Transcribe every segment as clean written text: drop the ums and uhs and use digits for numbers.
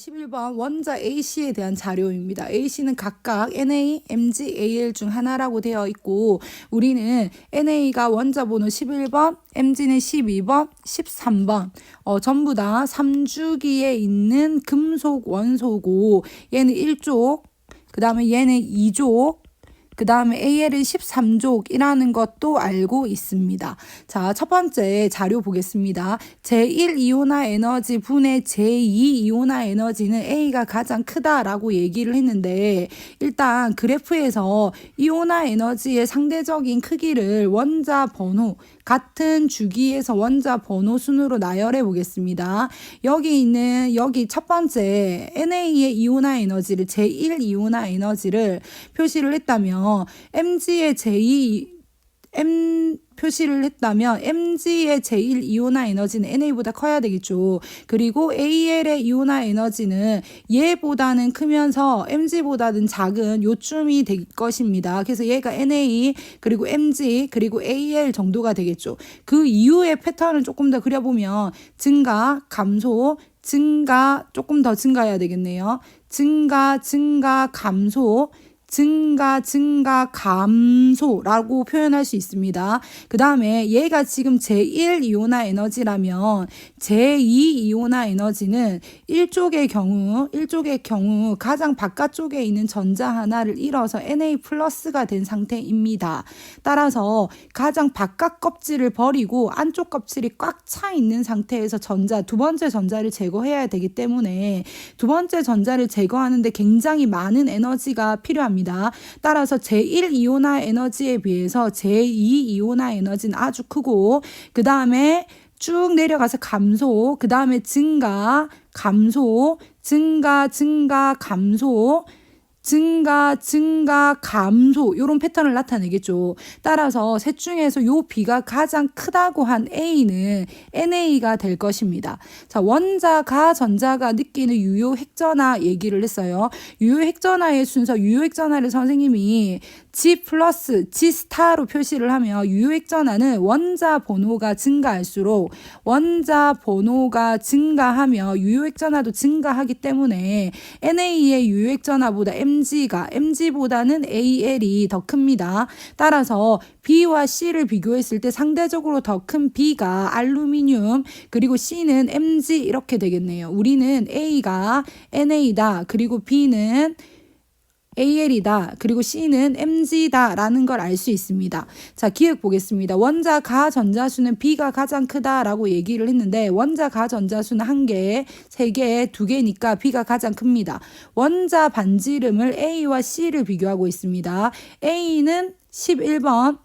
11번 원자 A씨에 대한 자료입니다. A씨는 각각 Na, Mg, Al 중 하나라고 되어 있고 우리는 Na가 원자 번호 11번, Mg는 12번, 13번 전부 다 3주기에 있는 금속 원소고 얘는 1족, 그 다음에 얘는 2족, 그 다음에 AL은 13족이라는 것도 알고 있습니다. 자, 첫 번째 자료 보겠습니다. 제1이온화 에너지 분의 제2이온화 에너지는 A가 가장 크다라고 얘기를 했는데 일단 그래프에서 이온화 에너지의 상대적인 크기를 원자 번호 같은 주기에서 원자 번호 순으로 나열해 보겠습니다. 여기 첫 번째 NA의 이온화 에너지를 제1 이온화 에너지를 표시를 했다면 MG의 표시를 했다면 MG의 제1 이온화 에너지는 NA보다 커야 되겠죠. 그리고 AL의 이온화 에너지는 얘보다는 크면서 MG보다는 작은 요쯤이 될 것입니다. 그래서 얘가 NA 그리고 MG 그리고 AL 정도가 되겠죠. 그 이후의 패턴을 조금 더 그려보면 증가, 감소, 증가, 조금 더 증가해야 되겠네요. 증가, 감소, 증가, 감소라고 표현할 수 있습니다. 그 다음에 얘가 지금 제1 이온화 에너지라면 제2 이온화 에너지는 1쪽의 경우 가장 바깥쪽에 있는 전자 하나를 잃어서 Na 플러스가 된 상태입니다. 따라서 가장 바깥 껍질을 버리고 안쪽 껍질이 꽉 차 있는 상태에서 두 번째 전자를 제거해야 되기 때문에 두 번째 전자를 제거하는데 굉장히 많은 에너지가 필요합니다. 따라서 제1 이온화 에너지에 비해서 제2 이온화 에너지는 아주 크고 그 다음에 쭉 내려가서 감소, 그 다음에 증가, 감소, 증가, 감소, 증가, 감소 이런 패턴을 나타내겠죠. 따라서 셋 중에서 요 B가 가장 크다고 한 A는 NA가 될 것입니다. 자, 원자가 전자가 느끼는 유효 핵전화 얘기를 했어요. 유효 핵전화의 순서, 유효 핵전화를 선생님이 G 플러스 G 스타로 표시를 하며 유효 핵전화는 원자 번호가 증가할수록 원자 번호가 증가하며 유효 핵전화도 증가하기 때문에 NA의 유효 핵전화보다 MG보다는 AL이 더 큽니다. 따라서 B와 C를 비교했을 때 상대적으로 더 큰 B가 알루미늄 그리고 C는 MG 이렇게 되겠네요. 우리는 A가 NA다 그리고 B는 AL이다. 그리고 C는 MG다 라는 걸 알 수 있습니다. 자, 기억 보겠습니다. 원자 가전자수는 B가 가장 크다라고 얘기를 했는데 원자 가전자수는 1개, 3개, 2개니까 B가 가장 큽니다. 원자 반지름을 A와 C를 비교하고 있습니다. A는 11번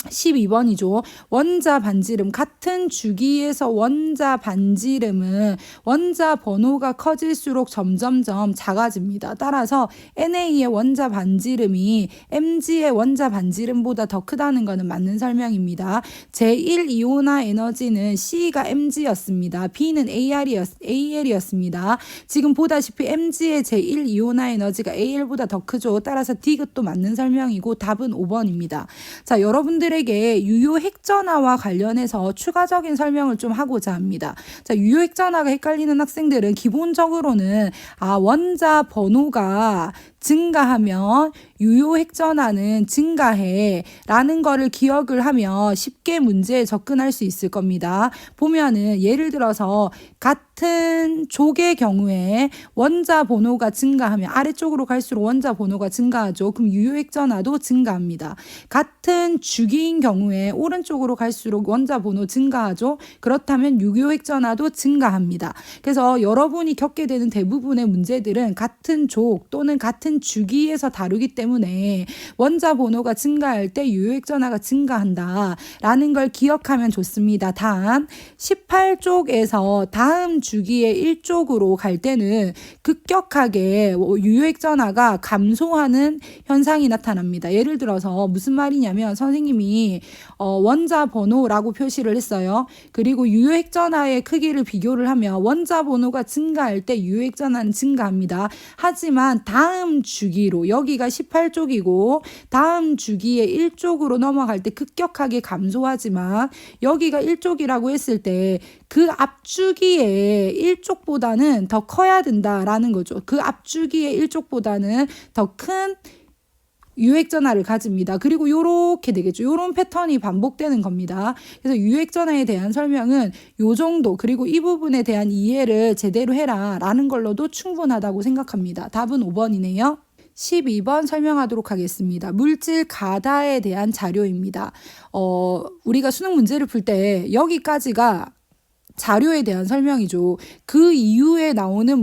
12번이죠. 원자 반지름 같은 주기에서 원자 반지름은 원자 번호가 커질수록 점점점 작아집니다. 따라서 NA의 원자 반지름이 MG의 원자 반지름보다 더 크다는 것은 맞는 설명입니다. 제1 이온화 에너지는 C가 MG였습니다. B는 AL이었습니다. 지금 보다시피 MG의 제1 이온화 에너지가 AL보다 더 크죠. 따라서 D가 또 맞는 설명이고 답은 5번입니다. 자, 여러분들에게 유효 핵전화와 관련해서 추가적인 설명을 좀 하고자 합니다. 자, 유효 핵전화가 헷갈리는 학생들은 기본적으로는 원자 번호가 증가하면 유효 핵전화는 증가해 라는 거를 기억을 하면 쉽게 문제에 접근할 수 있을 겁니다. 보면은 예를 들어서 같은 족의 경우에 원자 번호가 증가하면 아래쪽으로 갈수록 원자 번호가 증가하죠. 그럼 유효 핵전화도 증가합니다. 같은 주기인 경우에 오른쪽으로 갈수록 원자 번호 증가하죠. 그렇다면 유효 핵전화도 증가합니다. 그래서 여러분이 겪게 되는 대부분의 문제들은 같은 족 또는 같은 주기에서 다루기 때문에 원자 번호가 증가할 때 유효 핵전화가 증가한다 라는 걸 기억하면 좋습니다. 단 18쪽에서 다음 주기의 1쪽으로 갈 때는 급격하게 유효 핵전화가 감소하는 현상이 나타납니다. 예를 들어서 무슨 말이냐면 선생님이 원자 번호라고 표시를 했어요. 그리고 유효 핵전화의 크기를 비교를 하면 원자 번호가 증가할 때 유효 핵전화는 증가합니다. 하지만 다음 주기로 여기가 18쪽이고 다음 주기에 1쪽으로 넘어갈 때 급격하게 감소하지만 여기가 1쪽이라고 했을 때 그 앞주기에 1쪽보다는 더 커야 된다라는 거죠. 그 앞주기에 1쪽보다는 더 큰 유액전하를 가집니다. 그리고 요렇게 되겠죠. 요런 패턴이 반복되는 겁니다. 그래서 유액전하에 대한 설명은 요 정도, 그리고 이 부분에 대한 이해를 제대로 해라 라는 걸로도 충분하다고 생각합니다. 답은 5번이네요. 12번 설명하도록 하겠습니다. 물질 가다에 대한 자료입니다. 우리가 수능 문제를 풀 때 여기까지가 자료에 대한 설명이죠. 그 이후에 나오는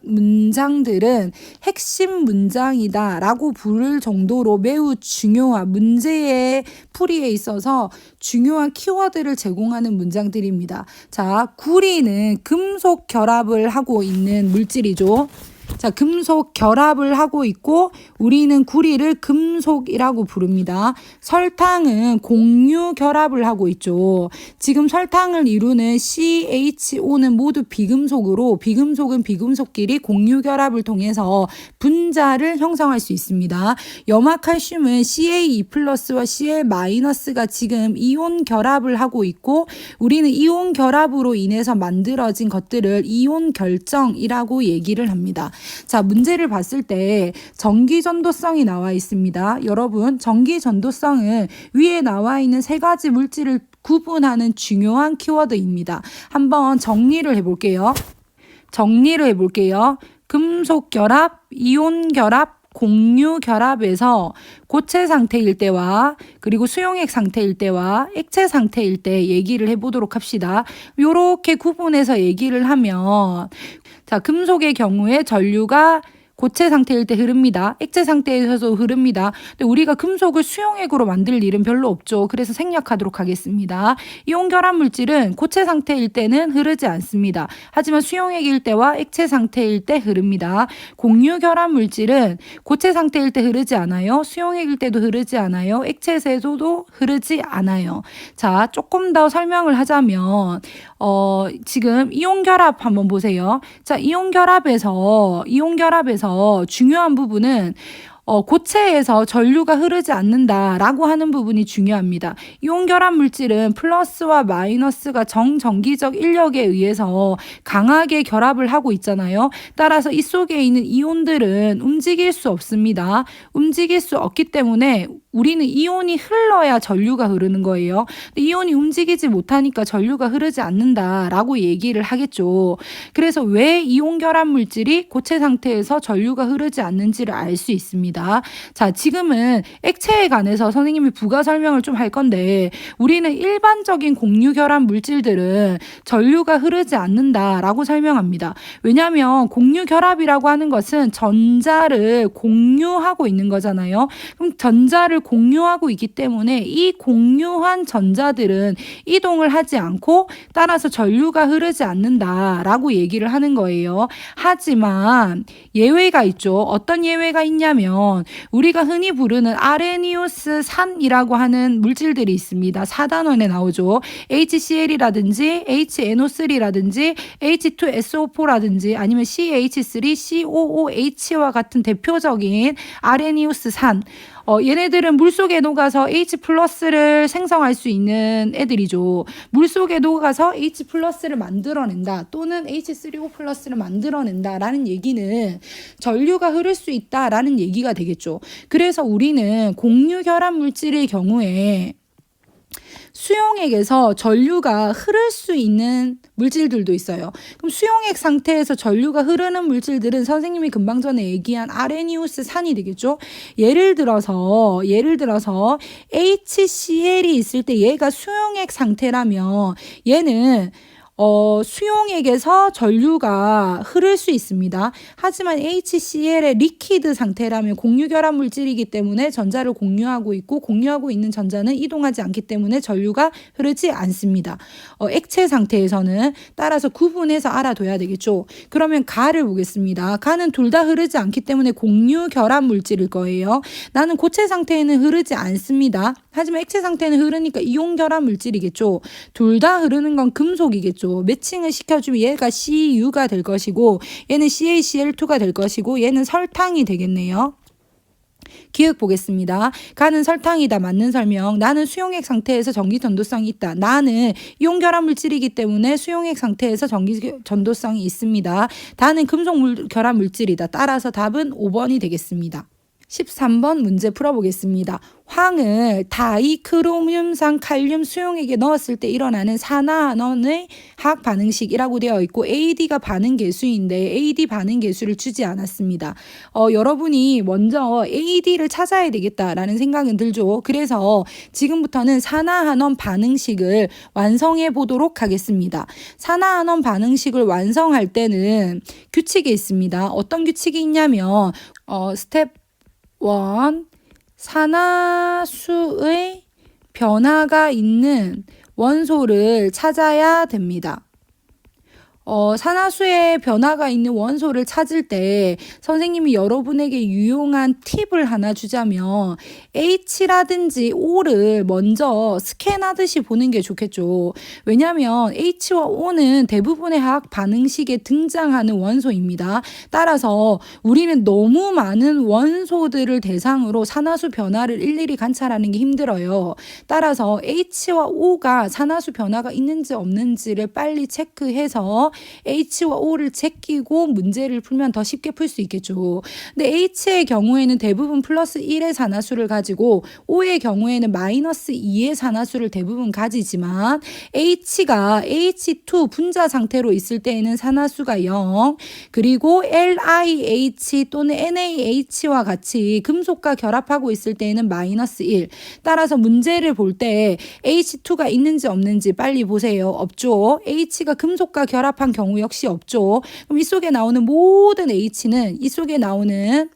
문장들은 핵심 문장이다 라고 부를 정도로 매우 중요한 문제의 풀이에 있어서 중요한 키워드를 제공하는 문장들입니다. 자, 구리는 금속 결합을 하고 있는 물질이죠. 자, 금속 결합을 하고 있고 우리는 구리를 금속이라고 부릅니다. 설탕은 공유 결합을 하고 있죠. 지금 설탕을 이루는 CHO는 모두 비금속으로 비금속은 비금속끼리 공유 결합을 통해서 분자를 형성할 수 있습니다. 염화칼슘은 CA2+와 Cl-가 지금 이온 결합을 하고 있고 우리는 이온 결합으로 인해서 만들어진 것들을 이온 결정이라고 얘기를 합니다. 자, 문제를 봤을 때 전기전도성이 나와 있습니다. 여러분, 전기전도성은 위에 나와 있는 세 가지 물질을 구분하는 중요한 키워드입니다. 한번 정리를 해볼게요. 금속 결합, 이온 결합, 공유 결합에서 고체 상태일 때와 그리고 수용액 상태일 때와 액체 상태일 때 얘기를 해보도록 합시다. 요렇게 구분해서 얘기를 하면 자, 금속의 경우에 전류가 고체 상태일 때 흐릅니다. 액체 상태에서도 흐릅니다. 근데 우리가 금속을 수용액으로 만들 일은 별로 없죠. 그래서 생략하도록 하겠습니다. 이온 결합 물질은 고체 상태일 때는 흐르지 않습니다. 하지만 수용액일 때와 액체 상태일 때 흐릅니다. 공유 결합 물질은 고체 상태일 때 흐르지 않아요. 수용액일 때도 흐르지 않아요. 액체에서도 흐르지 않아요. 자, 조금 더 설명을 하자면 지금 이온 결합 한번 보세요. 자, 이온 결합에서 중요한 부분은 고체에서 전류가 흐르지 않는다라고 하는 부분이 중요합니다. 이온 결합 물질은 플러스와 마이너스가 정전기적 인력에 의해서 강하게 결합을 하고 있잖아요. 따라서 이 속에 있는 이온들은 움직일 수 없습니다. 움직일 수 없기 때문에 우리는 이온이 흘러야 전류가 흐르는 거예요. 근데 이온이 움직이지 못하니까 전류가 흐르지 않는다라고 얘기를 하겠죠. 그래서 왜 이온 결합 물질이 고체 상태에서 전류가 흐르지 않는지를 알 수 있습니다. 자, 지금은 액체에 관해서 선생님이 부가 설명을 좀 할 건데 우리는 일반적인 공유 결합 물질들은 전류가 흐르지 않는다라고 설명합니다. 왜냐하면 공유 결합이라고 하는 것은 전자를 공유하고 있는 거잖아요. 그럼 전자를 공유하고 있기 때문에 이 공유한 전자들은 이동을 하지 않고 따라서 전류가 흐르지 않는다라고 얘기를 하는 거예요. 하지만 예외가 있죠. 어떤 예외가 있냐면 우리가 흔히 부르는 아레니우스 산이라고 하는 물질들이 있습니다. 4단원에 나오죠. HCl이라든지 HNO3라든지 H2SO4라든지 아니면 CH3COOH와 같은 대표적인 아레니우스 산. 얘네들은 물속에 녹아서 H+를 생성할 수 있는 애들이죠. 물속에 녹아서 H+를 만들어낸다 또는 H3O+를 만들어낸다라는 얘기는 전류가 흐를 수 있다라는 얘기가 되겠죠. 그래서 우리는 공유 결합 물질의 경우에 수용액에서 전류가 흐를 수 있는 물질들도 있어요. 그럼 수용액 상태에서 전류가 흐르는 물질들은 선생님이 금방 전에 얘기한 아레니우스 산이 되겠죠. 예를 들어서 HCl이 있을 때 얘가 수용액 상태라면 얘는 수용액에서 전류가 흐를 수 있습니다. 하지만 HCl의 리퀴드 상태라면 공유 결합 물질이기 때문에 전자를 공유하고 있고 공유하고 있는 전자는 이동하지 않기 때문에 전류가 흐르지 않습니다. 액체 상태에서는 따라서 구분해서 알아둬야 되겠죠. 그러면 가를 보겠습니다. 가는 둘 다 흐르지 않기 때문에 공유 결합 물질일 거예요. 나는 고체 상태에는 흐르지 않습니다. 하지만 액체 상태는 흐르니까 이온 결합 물질이겠죠. 둘 다 흐르는 건 금속이겠죠. 되겠죠. 매칭을 시켜주면 얘가 CU가 될 것이고 얘는 CaCl2가 될 것이고 얘는 설탕이 되겠네요. 기억 보겠습니다. 가는 설탕이다. 맞는 설명. 나는 수용액 상태에서 전기 전도성이 있다. 나는 이온 결합 물질이기 때문에 수용액 상태에서 전기 전도성이 있습니다. 다는 금속 결합 물질이다. 따라서 답은 5번이 되겠습니다. 13번 문제 풀어보겠습니다. 황을 다이크로뮴산 칼륨 수용액에 넣었을 때 일어나는 산화환원의 화학 반응식이라고 되어 있고 AD가 반응 계수인데 AD 반응 계수를 주지 않았습니다. 여러분이 먼저 AD를 찾아야 되겠다라는 생각은 들죠. 그래서 지금부터는 산화환원 반응식을 완성해 보도록 하겠습니다. 산화환원 반응식을 완성할 때는 규칙이 있습니다. 어떤 규칙이 있냐면 스텝 1. 산화수의 변화가 있는 원소를 찾아야 됩니다. 산화수의 변화가 있는 원소를 찾을 때 선생님이 여러분에게 유용한 팁을 하나 주자면 H라든지 O를 먼저 스캔하듯이 보는 게 좋겠죠. 왜냐하면 H와 O는 대부분의 화학 반응식에 등장하는 원소입니다. 따라서 우리는 너무 많은 원소들을 대상으로 산화수 변화를 일일이 관찰하는 게 힘들어요. 따라서 H와 O가 산화수 변화가 있는지 없는지를 빨리 체크해서 H와 O를 제끼고 문제를 풀면 더 쉽게 풀 수 있겠죠. 근데 H의 경우에는 대부분 플러스 1의 산화수를 가지고 O의 경우에는 마이너스 2의 산화수를 대부분 가지지만 H가 H2 분자 상태로 있을 때에는 산화수가 0 그리고 LiH 또는 NaH와 같이 금속과 결합하고 있을 때에는 마이너스 1 따라서 문제를 볼 때 H2가 있는지 없는지 빨리 보세요. 없죠. H가 금속과 결합한 경우 역시 없죠. 그럼 이 속에 나오는 모든 H는 이 속에 나오는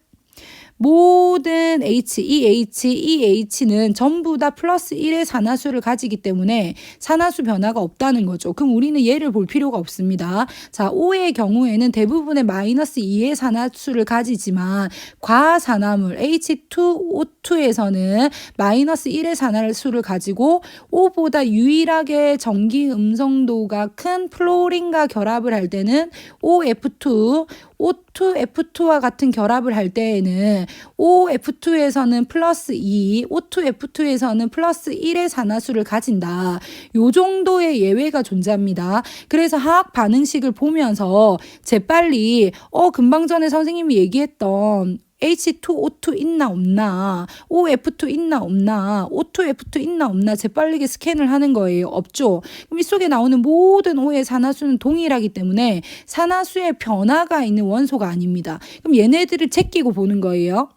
모든 EH는 전부 다 플러스 1의 산화수를 가지기 때문에 산화수 변화가 없다는 거죠. 그럼 우리는 얘를 볼 필요가 없습니다. 자, O의 경우에는 대부분의 마이너스 2의 산화수를 가지지만 과산화물 H2O2에서는 마이너스 1의 산화수를 가지고 O보다 유일하게 전기 음성도가 큰 플로린과 결합을 할 때는 OF2 O2F2와 같은 결합을 할 때에는 OF2에서는 플러스 2, O2F2에서는 플러스 1의 산화수를 가진다. 요 정도의 예외가 존재합니다. 그래서 화학 반응식을 보면서 재빨리 금방 전에 선생님이 얘기했던 H2O2 있나 없나 OF2 있나 없나 O2F2 있나 없나 재빠르게 스캔을 하는 거예요. 없죠. 그럼 이 속에 나오는 모든 O의 산화수는 동일하기 때문에 산화수의 변화가 있는 원소가 아닙니다. 그럼 얘네들을 제끼고 보는 거예요.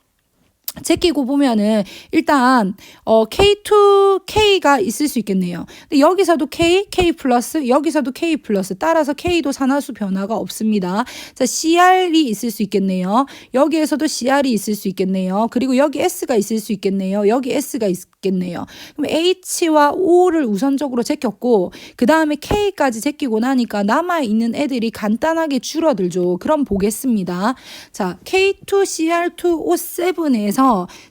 제끼고 보면은 일단 K2K가 있을 수 있겠네요. 근데 여기서도 K 플러스 여기서도 K 플러스 따라서 K도 산화수 변화가 없습니다. 자, CR이 있을 수 있겠네요. 여기에서도 CR이 있을 수 있겠네요. 그리고 여기 S가 있을 수 있겠네요. 여기 S가 있겠네요. 그럼 H와 O를 우선적으로 제꼈고 그 다음에 K까지 제끼고 나니까 남아있는 애들이 간단하게 줄어들죠. 그럼 보겠습니다. 자, K2CR2O7에서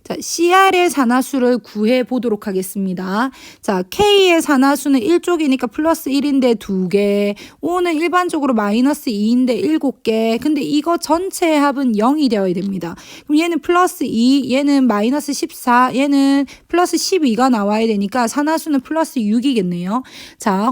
자, CR의 산화수를 구해 보도록 하겠습니다. 자, K의 산화수는 1쪽이니까 플러스 1인데 2개, O는 일반적으로 마이너스 2인데 7개. 근데 이거 전체의 합은 0이 되어야 됩니다. 그럼 얘는 플러스 2, 얘는 마이너스 14, 얘는 플러스 12가 나와야 되니까 산화수는 플러스 6이겠네요. 자,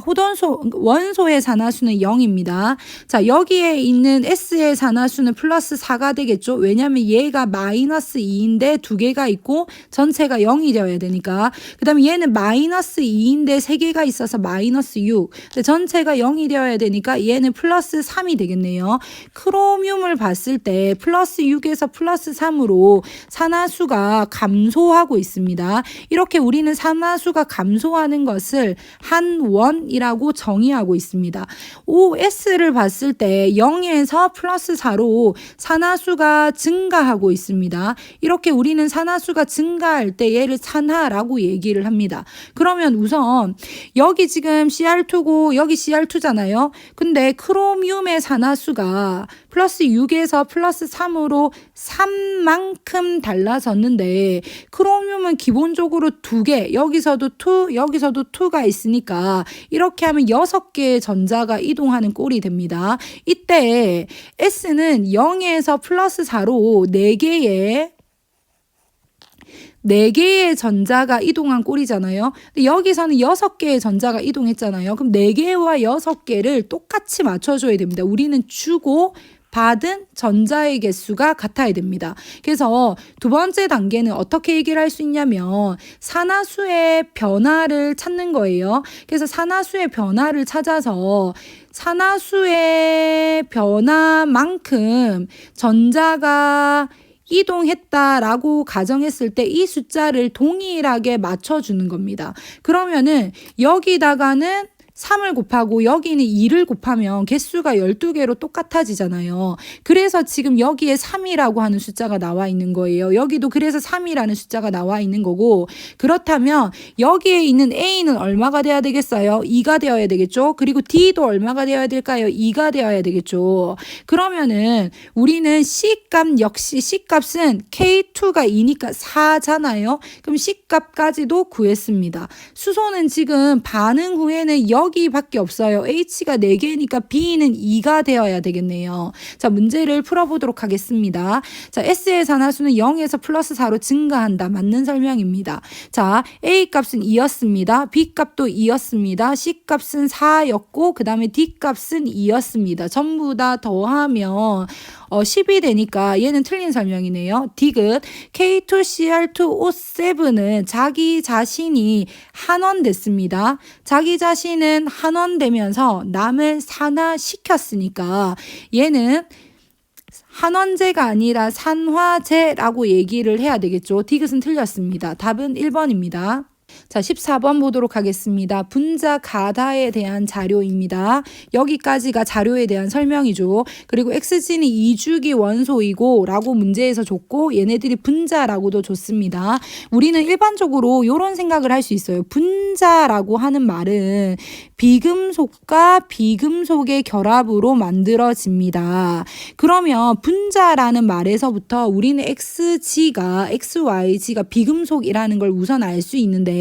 원소의 산화수는 0입니다. 자, 여기에 있는 S의 산화수는 플러스 4가 되겠죠. 왜냐하면 얘가 마이너스 2인데 2개가 있고 전체가 0이 되어야 되니까. 그 다음에 얘는 마이너스 2인데 3개가 있어서 마이너스 6. 근데 전체가 0이 되어야 되니까 얘는 플러스 3이 되겠네요. 크로뮴을 봤을 때 플러스 6에서 플러스 3으로 산화수가 감소하고 있습니다. 이렇게 우리는 산화수가 감소하는 것을 한원이라고 정의하고 있습니다. OS를 봤을 때 0에서 플러스 4로 산화수가 증가하고 있습니다. 이렇게 우리는 산화수가 증가할 때 얘를 산화라고 얘기를 합니다. 그러면 우선 여기 지금 CR2고 여기 CR2잖아요. 근데 크로뮴의 산화수가 플러스 6에서 플러스 3으로 3만큼 달라졌는데 크로미움은 기본적으로 2개, 여기서도 2, 여기서도 2가 있으니까 이렇게 하면 6개의 전자가 이동하는 꼴이 됩니다. 이때 S는 0에서 플러스 4로 4개의 전자가 이동한 꼴이잖아요. 근데 여기서는 6개의 전자가 이동했잖아요. 그럼 4개와 6개를 똑같이 맞춰줘야 됩니다. 우리는 주고 받은 전자의 개수가 같아야 됩니다. 그래서 두 번째 단계는 어떻게 얘기를 할 수 있냐면 산화수의 변화를 찾는 거예요. 그래서 산화수의 변화를 찾아서 산화수의 변화만큼 전자가 이동했다라고 가정했을 때 이 숫자를 동일하게 맞춰주는 겁니다. 그러면은 여기다가는 3을 곱하고 여기는 2를 곱하면 개수가 12개로 똑같아지잖아요. 그래서 지금 여기에 3이라고 하는 숫자가 나와 있는 거예요. 여기도 그래서 3이라는 숫자가 나와 있는 거고, 그렇다면 여기에 있는 A는 얼마가 돼야 되겠어요? 2가 되어야 되겠죠. 그리고 D도 얼마가 되어야 될까요? 2가 되어야 되겠죠. 그러면은 우리는 C값 역시 C값은 K2가 2니까 4잖아요. 그럼 C값까지도 구했습니다. 수소는 지금 반응 후에는 여기밖에 없어요. H가 4개니까 B는 2가 되어야 되겠네요. 자, 문제를 풀어보도록 하겠습니다. 자, S의 산화수는 0에서 플러스 4로 증가한다. 맞는 설명입니다. 자, A 값은 2였습니다. B 값도 2였습니다. C 값은 4였고 그 다음에 D 값은 2였습니다. 전부 다 더하면 10이 되니까 얘는 틀린 설명이네요. 디귿 K2Cr2O7은 자기 자신이 한원 됐습니다. 자기 자신은 한원 되면서 남을 산화시켰으니까 얘는 한원제가 아니라 산화제라고 얘기를 해야 되겠죠. 디귿은 틀렸습니다. 답은 1번입니다. 자, 14번 보도록 하겠습니다. 분자 가다에 대한 자료입니다. 여기까지가 자료에 대한 설명이죠. 그리고 X지는 2주기 원소이고 라고 문제에서 줬고 얘네들이 분자라고도 줬습니다. 우리는 일반적으로 이런 생각을 할 수 있어요. 분자라고 하는 말은 비금속과 비금속의 결합으로 만들어집니다. 그러면 분자라는 말에서부터 우리는 XG가 XYG가 비금속이라는 걸 우선 알 수 있는데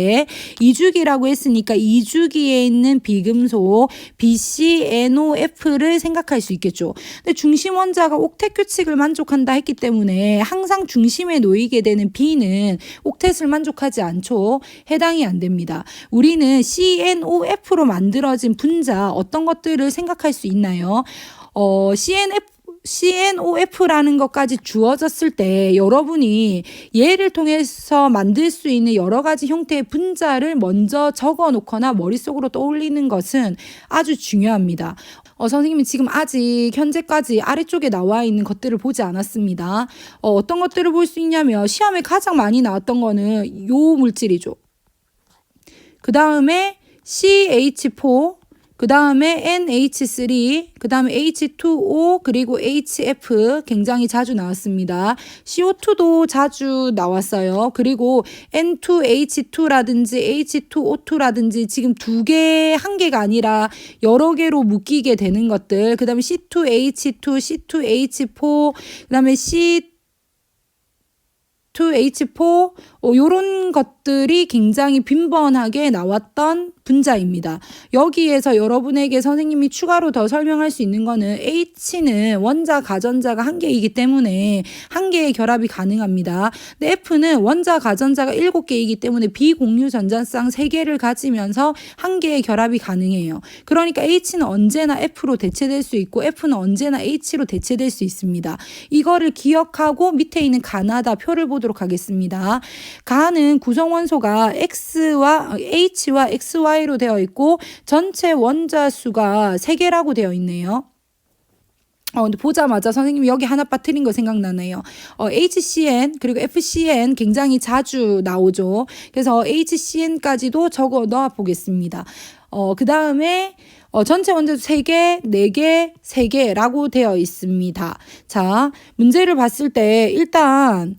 2주기라고 했으니까 2주기에 있는 비금속 BCNOF를 생각할 수 있겠죠. 근데 중심 원자가 옥텟 규칙을 만족한다 했기 때문에 항상 중심에 놓이게 되는 B는 옥텟을 만족하지 않죠. 해당이 안 됩니다. 우리는 CNOF로 만들어진 분자 어떤 것들을 생각할 수 있나요? CNOF라는 것까지 주어졌을 때 여러분이 얘를 통해서 만들 수 있는 여러 가지 형태의 분자를 먼저 적어 놓거나 머릿속으로 떠올리는 것은 아주 중요합니다. 선생님이 지금 아직 현재까지 아래쪽에 나와 있는 것들을 보지 않았습니다. 어떤 것들을 볼 수 있냐면 시험에 가장 많이 나왔던 거는 요 물질이죠. 그 다음에 CH4, 그 다음에 NH3, 그 다음에 H2O, 그리고 HF 굉장히 자주 나왔습니다. CO2도 자주 나왔어요. 그리고 N2H2라든지 H2O2라든지 지금 한 개가 아니라 여러 개로 묶이게 되는 것들. 그 다음에 C2H2, C2H4, 그 다음에 C2H4, 요런 것들이 굉장히 빈번하게 나왔던 분자입니다. 여기에서 여러분에게 선생님이 추가로 더 설명할 수 있는 거는 H는 원자 가전자가 한 개이기 때문에 한 개의 결합이 가능합니다. 근데 F는 원자 가전자가 7개이기 때문에 비공유 전자쌍 3개를 가지면서 한 개의 결합이 가능해요. 그러니까 H는 언제나 F로 대체될 수 있고 F는 언제나 H로 대체될 수 있습니다. 이거를 기억하고 밑에 있는 가나다 표를 보도록 하겠습니다. 가는 구성원소가 H와 XY로 되어 있고 전체 원자 수가 3개라고 되어 있네요. 근데 보자마자 선생님이 여기 하나 빠뜨린 거 생각나네요. HCN 그리고 FCN 굉장히 자주 나오죠. 그래서 HCN까지도 적어 넣어 보겠습니다. 그 다음에 전체 원자수 3개, 4개, 3개라고 되어 있습니다. 자, 문제를 봤을 때 일단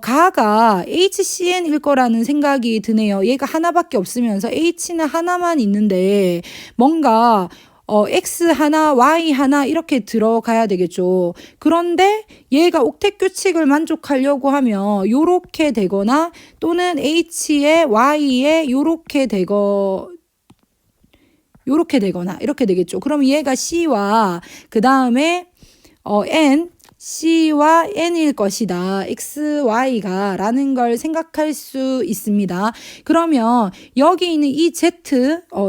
가가 HCN일 거라는 생각이 드네요. 얘가 하나밖에 없으면서 H는 하나만 있는데 뭔가 X 하나, Y 하나 이렇게 들어가야 되겠죠. 그런데 얘가 옥텟 규칙을 만족하려고 하면 요렇게 되거나 또는 H에 Y에 요렇게 되거나 이렇게 되겠죠. 그럼 얘가 C와 그 다음에 N C와 N일 것이다. X, Y가 라는 걸 생각할 수 있습니다. 그러면 여기 있는 이 Z,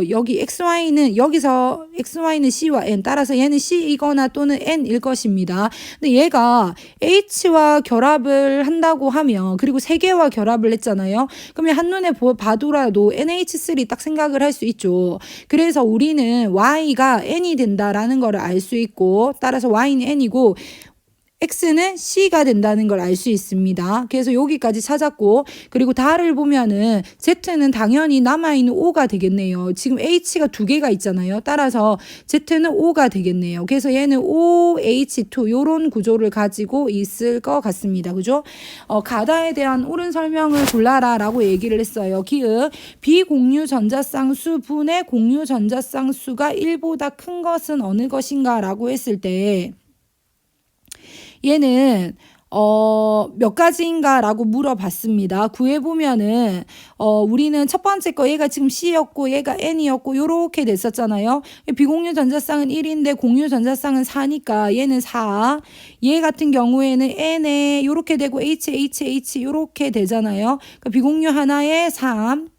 여기 XY는 여기서 XY는 C와 N 따라서 얘는 C이거나 또는 N일 것입니다. 근데 얘가 H와 결합을 한다고 하면 그리고 세 개와 결합을 했잖아요. 그러면 한눈에 봐도라도 NH3 딱 생각을 할 수 있죠. 그래서 우리는 Y가 N이 된다라는 걸 알 수 있고 따라서 Y는 N이고 X는 C가 된다는 걸 알 수 있습니다. 그래서 여기까지 찾았고 그리고 다를 보면은 Z는 당연히 남아있는 O가 되겠네요. 지금 H가 두 개가 있잖아요. 따라서 Z는 O가 되겠네요. 그래서 얘는 OH2 요런 구조를 가지고 있을 것 같습니다. 그죠? 가다에 대한 옳은 설명을 골라라 라고 얘기를 했어요. 기읍 비공유 전자쌍수 분의 공유 전자쌍수가 1보다 큰 것은 어느 것인가 라고 했을 때 얘는 몇 가지인가 라고 물어봤습니다. 구해보면은 우리는 첫 번째 거 얘가 지금 C였고 얘가 N이었고 요렇게 됐었잖아요. 비공유 전자쌍은 1인데 공유 전자쌍은 4니까 얘는 4. 얘 같은 경우에는 N에 요렇게 되고 H 요렇게 되잖아요. 그러니까 비공유 하나에 3.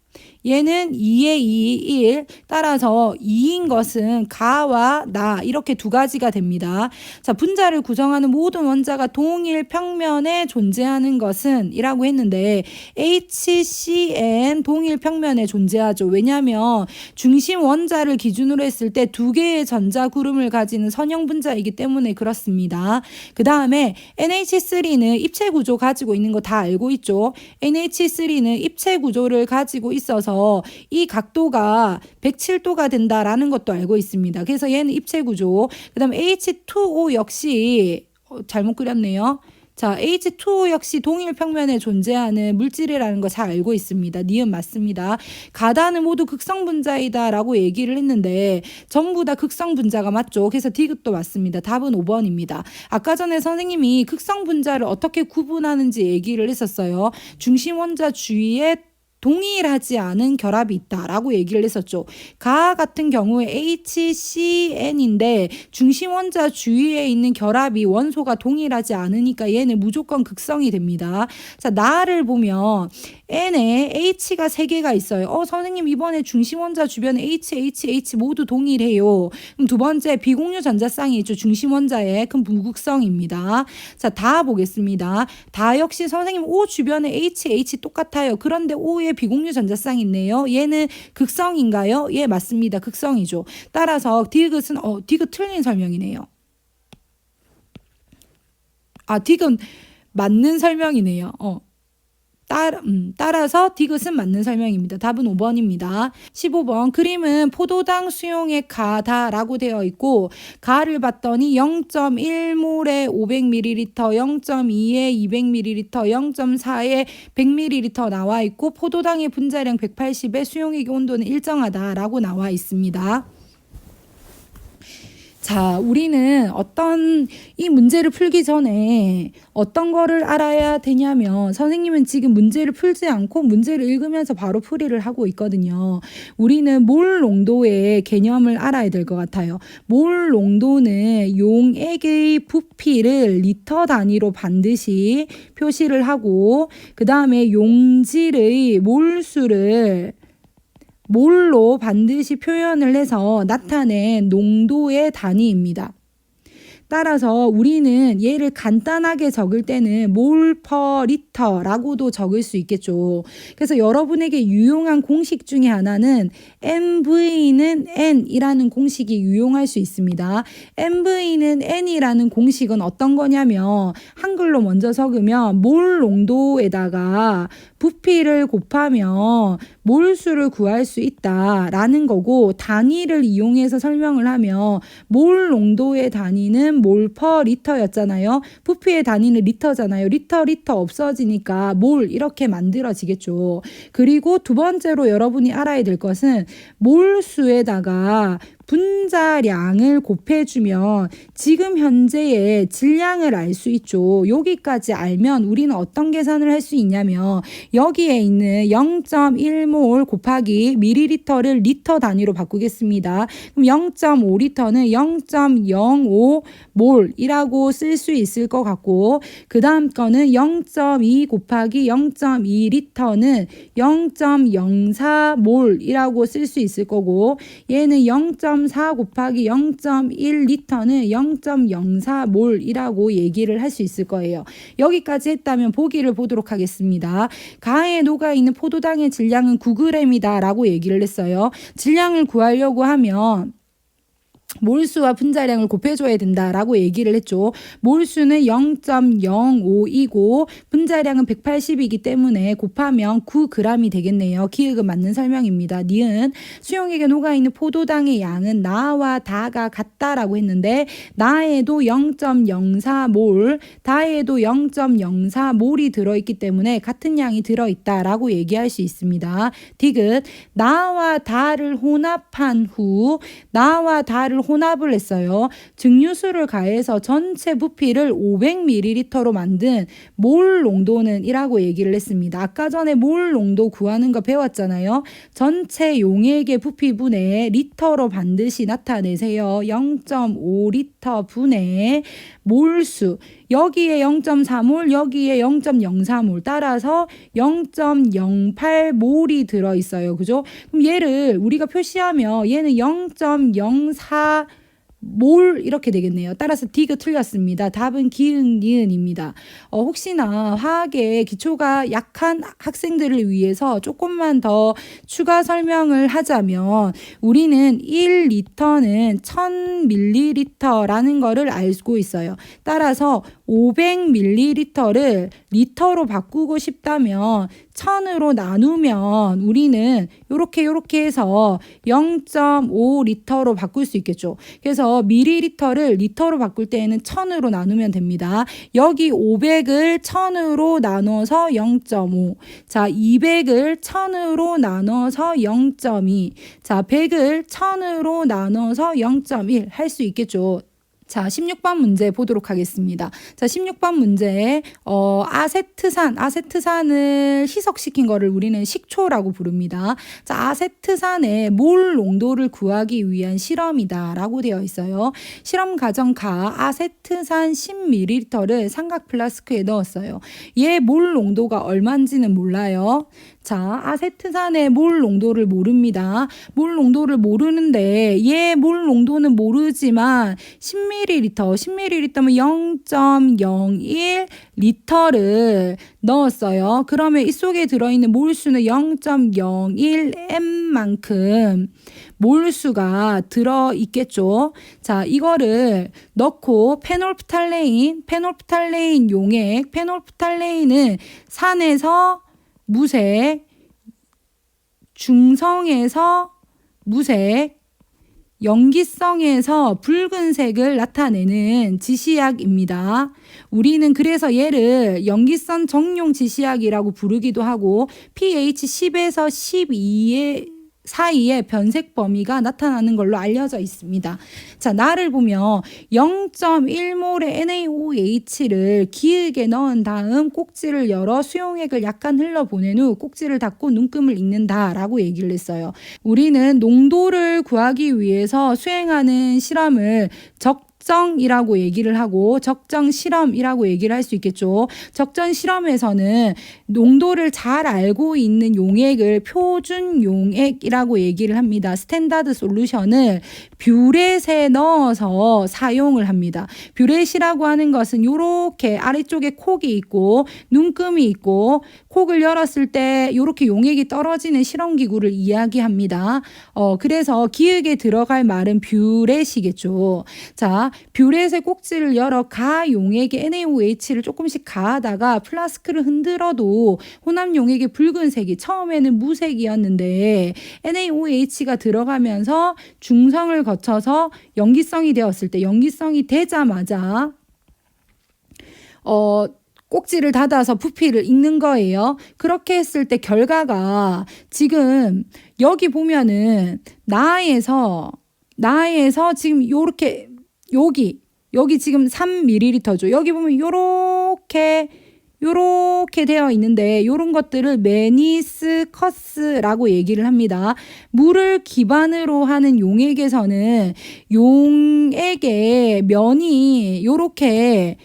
얘는 2에 2, 1. 따라서 2인 것은 가와 나 이렇게 두 가지가 됩니다. 자, 분자를 구성하는 모든 원자가 동일 평면에 존재하는 것은 이라고 했는데 HCN 동일 평면에 존재하죠. 왜냐하면 중심 원자를 기준으로 했을 때 두 개의 전자 구름을 가지는 선형 분자이기 때문에 그렇습니다. 그 다음에 NH3는 입체 구조 가지고 있는 거 다 알고 있죠. NH3는 입체 구조를 가지고 있어서 이 각도가 107도가 된다라는 것도 알고 있습니다. 그래서 얘는 입체 구조. 그 다음에 H2O 역시 잘못 그렸네요. 자, H2O 역시 동일 평면에 존재하는 물질이라는 거 잘 알고 있습니다. 니은 맞습니다. 가다는 모두 극성 분자이다 라고 얘기를 했는데 전부 다 극성 분자가 맞죠. 그래서 디귿도 맞습니다. 답은 5번입니다. 아까 전에 선생님이 극성 분자를 어떻게 구분하는지 얘기를 했었어요. 중심 원자 주위에 동일하지 않은 결합이 있다라고 얘기를 했었죠. 가 같은 경우에 HCN인데 중심 원자 주위에 있는 결합이 원소가 동일하지 않으니까 얘는 무조건 극성이 됩니다. 자, 나를 보면 N에 H가 3개가 있어요. 선생님 이번에 중심 원자 주변에 H 모두 동일해요. 그럼 두 번째 비공유 전자쌍이 있죠. 중심 원자에 그럼 무극성입니다. 자, 다 보겠습니다. 다 역시 선생님 O 주변에 H 똑같아요. 그런데 O에 비공유 전자쌍이 있네요. 얘는 극성인가요? 예, 맞습니다. 극성이죠. 따라서 디귿은 디귿 틀린 설명이네요. 디귿 맞는 설명이네요. 따라서 디귿은 맞는 설명입니다. 답은 5번입니다. 15번 그림은 포도당 수용액 가다라고 되어 있고 가를 봤더니 0.1몰에 500ml, 0.2에 200ml, 0.4에 100ml 나와 있고 포도당의 분자량 180에 수용액의 온도는 일정하다라고 나와 있습니다. 자, 우리는 이 문제를 풀기 전에 어떤 거를 알아야 되냐면 선생님은 지금 문제를 풀지 않고 문제를 읽으면서 바로 풀이를 하고 있거든요. 우리는 몰 농도의 개념을 알아야 될 것 같아요. 몰 농도는 용액의 부피를 리터 단위로 반드시 표시를 하고 그 다음에 용질의 몰수를 몰로 반드시 표현을 해서 나타낸 농도의 단위입니다. 따라서 우리는 얘를 간단하게 적을 때는 몰 퍼 리터라고도 적을 수 있겠죠. 그래서 여러분에게 유용한 공식 중에 하나는 MV는 N이라는 공식이 유용할 수 있습니다. MV는 N이라는 공식은 어떤 거냐면 한글로 먼저 적으면 몰 농도에다가 부피를 곱하면 몰수를 구할 수 있다라는 거고 단위를 이용해서 설명을 하면 몰 농도의 단위는 몰 퍼 리터였잖아요. 부피의 단위는 리터잖아요. 리터 없어지니까 몰 이렇게 만들어지겠죠. 그리고 두 번째로 여러분이 알아야 될 것은 몰수에다가 분자량을 곱해주면 지금 현재의 질량을 알 수 있죠. 여기까지 알면 우리는 어떤 계산을 할 수 있냐면 여기에 있는 0.1몰 곱하기 밀리리터를 리터 단위로 바꾸겠습니다. 그럼 0.5리터는 0.05몰이라고 쓸 수 있을 것 같고, 그 다음 거는 0.2 곱하기 0.2리터는 0.04몰이라고 쓸 수 있을 거고, 얘는 0.4 곱하기 0.1리터는 0.04몰이라고 얘기를 할 수 있을 거예요. 여기까지 했다면 보기를 보도록 하겠습니다. 가에 녹아있는 포도당의 질량은 9g이다 라고 얘기를 했어요. 질량을 구하려고 하면 몰수와 분자량을 곱해줘야 된다라고 얘기를 했죠. 몰수는 0.05이고 분자량은 180이기 때문에 곱하면 9g이 되겠네요. 기억은 맞는 설명입니다. 니은 수용액에 녹아있는 포도당의 양은 나와 다가 같다라고 했는데 나에도 0.04몰, 다에도 0.04몰이 들어있기 때문에 같은 양이 들어있다라고 얘기할 수 있습니다. 디귿 나와 다를 혼합한 후 나와 다를 혼합을 했어요. 증류수를 가해서 전체 부피를 500ml로 만든 몰 농도는 이라고 얘기를 했습니다. 아까 전에 몰 농도 구하는 거 배웠잖아요. 전체 용액의 부피분의 리터로 반드시 나타내세요. 0.5리터 분의 몰수, 여기에 0.4몰, 여기에 0.04몰, 따라서 0.08몰이 들어있어요. 그죠? 그럼 얘를 우리가 표시하면 얘는 0.04몰 이렇게 되겠네요. 따라서 D가 틀렸습니다. 답은 기은, 니은입니다. 혹시나 화학의 기초가 약한 학생들을 위해서 조금만 더 추가 설명을 하자면 우리는 1리터는 1000ml라는 거를 알고 있어요. 따라서 500ml를 리터로 바꾸고 싶다면 1000으로 나누면 우리는 요렇게 해서 0.5리터로 바꿀 수 있겠죠. 그래서 밀리리터를 리터로 바꿀 때에는 1000으로 나누면 됩니다. 여기 500을 1000으로 나눠서 0.5. 자, 200을 1000으로 나눠서 0.2. 자, 100을 1000으로 나눠서 0.1 할 수 있겠죠. 자, 16번 문제 보도록 하겠습니다. 자, 16번 문제, 아세트산을 희석시킨 거를 우리는 식초라고 부릅니다. 자, 아세트산의 몰 농도를 구하기 위한 실험이다 라고 되어 있어요. 실험 과정 가 아세트산 10ml를 삼각 플라스크에 넣었어요. 얘 몰 농도가 얼마인지는 몰라요. 자, 아세트산의 몰 농도를 모릅니다. 몰 농도를 모르는데 얘 몰 농도는 모르지만 10ml면 0.01리터를 넣었어요. 그러면 이 속에 들어있는 몰수는 0.01m만큼 몰수가 들어있겠죠. 자, 이거를 넣고 페놀프탈레인 용액, 페놀프탈레인은 산에서 무색, 중성에서 무색, 염기성에서 붉은색을 나타내는 지시약입니다. 우리는 그래서 얘를 염기성 정용 지시약이라고 부르기도 하고 pH 10에서 12의 사이에 변색 범위가 나타나는 걸로 알려져 있습니다. 자, 나를 보면 0.1몰의 NaOH를 기역에 넣은 다음 꼭지를 열어 수용액을 약간 흘러보낸 후 꼭지를 닫고 눈금을 읽는다 라고 얘기를 했어요. 우리는 농도를 구하기 위해서 수행하는 실험을 적정이라고 얘기를 하고 적정 실험이라고 얘기를 할 수 있겠죠. 적정 실험에서는 농도를 잘 알고 있는 용액을 표준 용액이라고 얘기를 합니다. 스탠다드 솔루션을 뷰렛에 넣어서 사용을 합니다. 뷰렛이라고 하는 것은 이렇게 아래쪽에 콕이 있고 눈금이 있고 콕을 열었을 때 이렇게 용액이 떨어지는 실험기구를 이야기합니다. 그래서 기역에 들어갈 말은 뷰렛이겠죠. 자, 뷰렛의 꼭지를 열어 가 용액에 NaOH를 조금씩 가하다가 플라스크를 흔들어도 혼합 용액의 붉은색이 처음에는 무색이었는데 NaOH가 들어가면서 중성을 거쳐서 염기성이 되었을 때 염기성이 되자마자 꼭지를 닫아서 부피를 읽는 거예요. 그렇게 했을 때 결과가 지금 여기 보면은 나에서 나에서 지금 요렇게 여기 지금 3ml죠. 여기 보면 요렇게 되어 있는데 요런 것들을 메니스커스라고 얘기를 합니다. 물을 기반으로 하는 용액에서는 용액의 면이 요렇게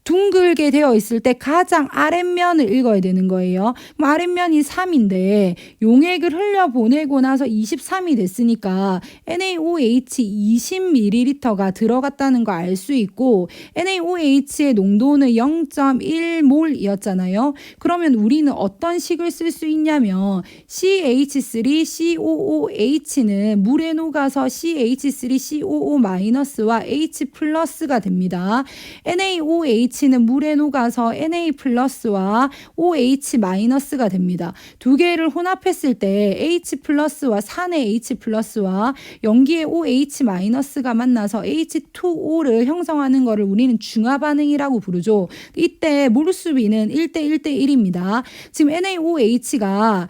둥글게 되어 있을 때 가장 아랫면을 읽어야 되는 거예요. 아랫면이 3인데 용액을 흘려보내고 나서 23이 됐으니까 NaOH 20ml가 들어갔다는 거 알 수 있고 NaOH의 농도는 0.1몰이었잖아요. 그러면 우리는 어떤 식을 쓸 수 있냐면 CH3COOH는 물에 녹아서 CH3COO-와 H+가 됩니다. NaOH H는 물에 녹아서 Na+와 OH-가 됩니다. 두 개를 혼합했을 때 H+와 산의 H+와 염기의 OH-가 만나서 H2O를 형성하는 것을 우리는 중화 반응이라고 부르죠. 이때 몰수비는 1:1:1입니다. 지금 NaOH가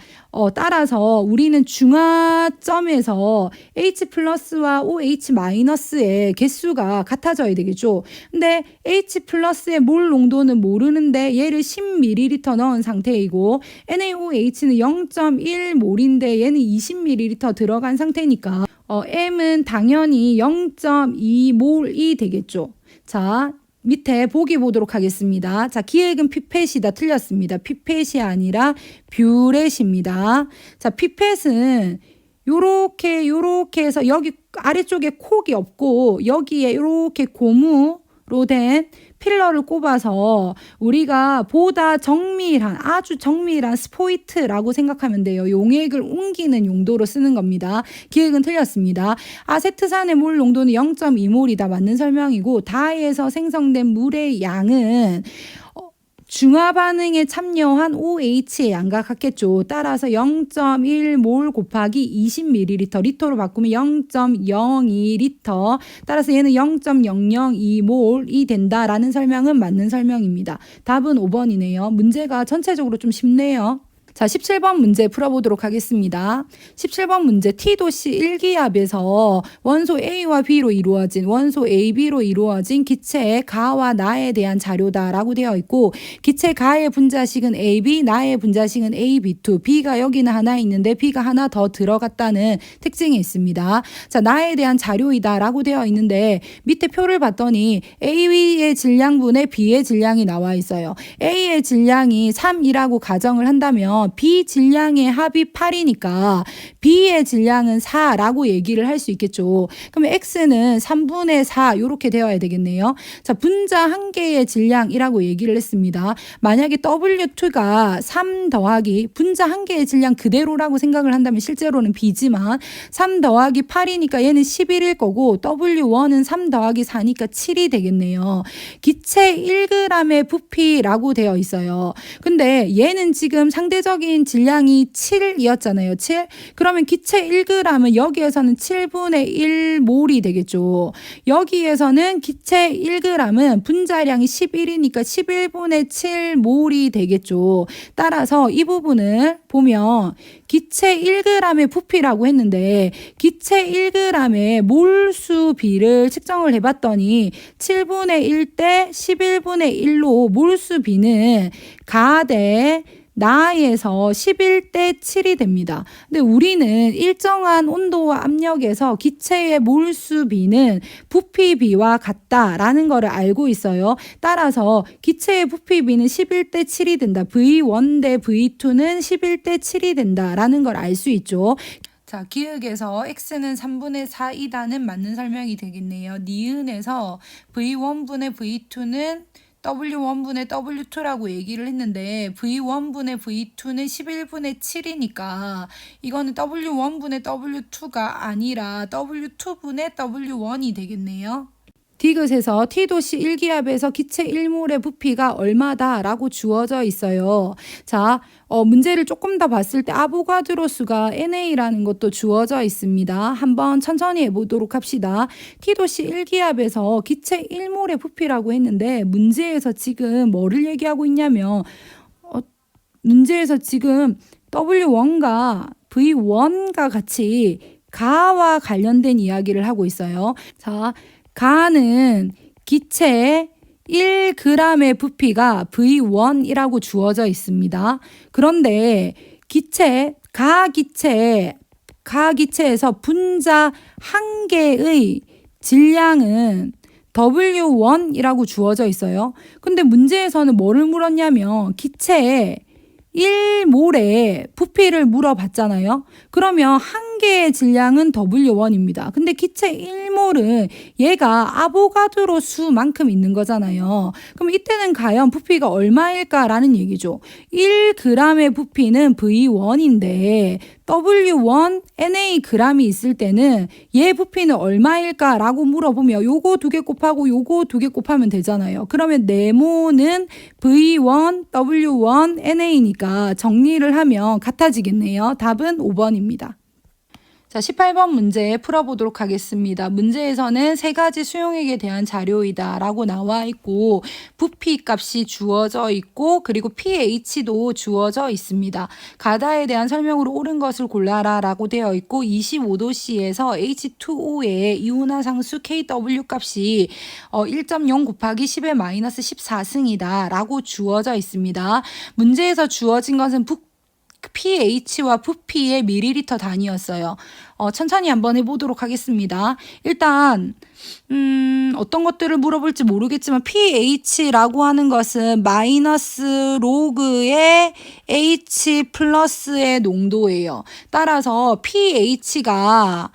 따라서 우리는 중화점에서 H+와 OH-의 개수가 같아져야 되겠죠. 근데 H+의 몰 농도는 모르는데 얘를 10ml 넣은 상태이고 NaOH는 0.1몰인데 얘는 20ml 들어간 상태니까 M은 당연히 0.2몰이 되겠죠. 자, 밑에 보기 보도록 하겠습니다. 자, 기획은 피펫이다. 틀렸습니다. 피펫이 아니라 뷰렛입니다. 자, 피펫은 요렇게 해서 여기 아래쪽에 콕이 없고 여기에 요렇게 고무로 된 필러를 꼽아서 우리가 보다 아주 정밀한 스포이트라고 생각하면 돼요. 용액을 옮기는 용도로 쓰는 겁니다. 기획은 틀렸습니다. 아세트산의 몰 농도는 0.2몰이다. 맞는 설명이고 다에서 생성된 물의 양은 중화 반응에 참여한 OH의 양과 같겠죠. 따라서 0.1몰 곱하기 20ml, 리터로 바꾸면 0.02리터. 따라서 얘는 0.002몰이 된다라는 설명은 맞는 설명입니다. 답은 5번이네요. 문제가 전체적으로 좀 쉽네요. 자, 17번 문제 풀어보도록 하겠습니다. 17번 문제 T도시 1기압에서 원소 A와 B로 이루어진 원소 AB로 이루어진 기체의 가와 나에 대한 자료다라고 되어 있고 기체 가의 분자식은 AB, 나의 분자식은 AB2, B가 여기는 하나 있는데 B가 하나 더 들어갔다는 특징이 있습니다. 자, 나에 대한 자료이다라고 되어 있는데 밑에 표를 봤더니 A의 질량분의 B의 질량이 나와 있어요. A의 질량이 3이라고 가정을 한다면 B 질량의 합이 8이니까 B의 질량은 4라고 얘기를 할 수 있겠죠. 그러면 X는 3분의 4 이렇게 되어야 되겠네요. 자, 분자 한 개의 질량이라고 얘기를 했습니다. 만약에 W2가 3 더하기 분자 한 개의 질량 그대로라고 생각을 한다면 실제로는 B지만 3 더하기 8이니까 얘는 11일 거고 W1은 3 더하기 4니까 7이 되겠네요. 기체 1g의 부피라고 되어 있어요. 근데 얘는 지금 상대적인 질량이 7이었잖아요. 7. 그러면 기체 1g은 여기에서는 7분의 1몰이 되겠죠. 여기에서는 기체 1g은 분자량이 11이니까 11분의 7몰이 되겠죠. 따라서 이 부분을 보면 기체 1g의 부피라고 했는데 기체 1g의 몰수비를 측정을 해봤더니 7분의 1 대 11분의 1로 몰수비는 가 대 나에서 11대 7이 됩니다. 근데 우리는 일정한 온도와 압력에서 기체의 몰수비는 부피비와 같다라는 것을 알고 있어요. 따라서 기체의 부피비는 11대 7이 된다. V1 대 V2는 11대 7이 된다라는 걸 알 수 있죠. 자, 기역에서 X는 3분의 4이다는 맞는 설명이 되겠네요. 니은에서 V1분의 V2는 W1분의 W2라고 얘기를 했는데 V1분의 V2는 11분의 7이니까 이거는 W1분의 W2가 아니라 W2분의 W1이 되겠네요. 디귿에서 T도시 1기압에서 기체 1몰의 부피가 얼마다라고 주어져 있어요. 자, 문제를 조금 더 봤을 때 아보가드로 수가 NA라는 것도 주어져 있습니다. 한번 천천히 해보도록 합시다. T도시 1기압에서 기체 1몰의 부피라고 했는데 문제에서 지금 뭐를 얘기하고 있냐면 문제에서 지금 W1과 V1과 같이 가와 관련된 이야기를 하고 있어요. 자, 가는 기체 1g의 부피가 V1이라고 주어져 있습니다. 그런데 가기체에서 분자 한 개의 질량은 W1이라고 주어져 있어요. 근데 문제에서는 뭐를 물었냐면 기체에 1몰의 부피를 물어봤잖아요. 그러면 한 개의 질량은 W1입니다. 근데 기체 1몰은 얘가 아보가드로 수만큼 있는 거잖아요. 그럼 이때는 과연 부피가 얼마일까라는 얘기죠. 1g의 부피는 V1인데 W1 NA g이 있을 때는 얘 부피는 얼마일까라고 물어보면 요거 2개 곱하고 요거 2개 곱하면 되잖아요. 그러면 네모는 V1 W1 NA니까 정리를 하면 같아지겠네요. 답은 5번입니다. 자, 18번 문제 풀어보도록 하겠습니다. 문제에서는 세 가지 수용액에 대한 자료이다 라고 나와 있고 부피 값이 주어져 있고 그리고 pH도 주어져 있습니다. 가다에 대한 설명으로 옳은 것을 골라라 라고 되어 있고 25도씨에서 H2O의 이온화상수 KW 값이 1.0 곱하기 10의 마이너스 14승이다 라고 주어져 있습니다. 문제에서 주어진 것은 pH와 부피의 밀리리터 단위였어요. 천천히 한번 해보도록 하겠습니다. 일단 어떤 것들을 물어볼지 모르겠지만 pH라고 하는 것은 마이너스 로그의 H 플러스의 농도예요. 따라서 pH가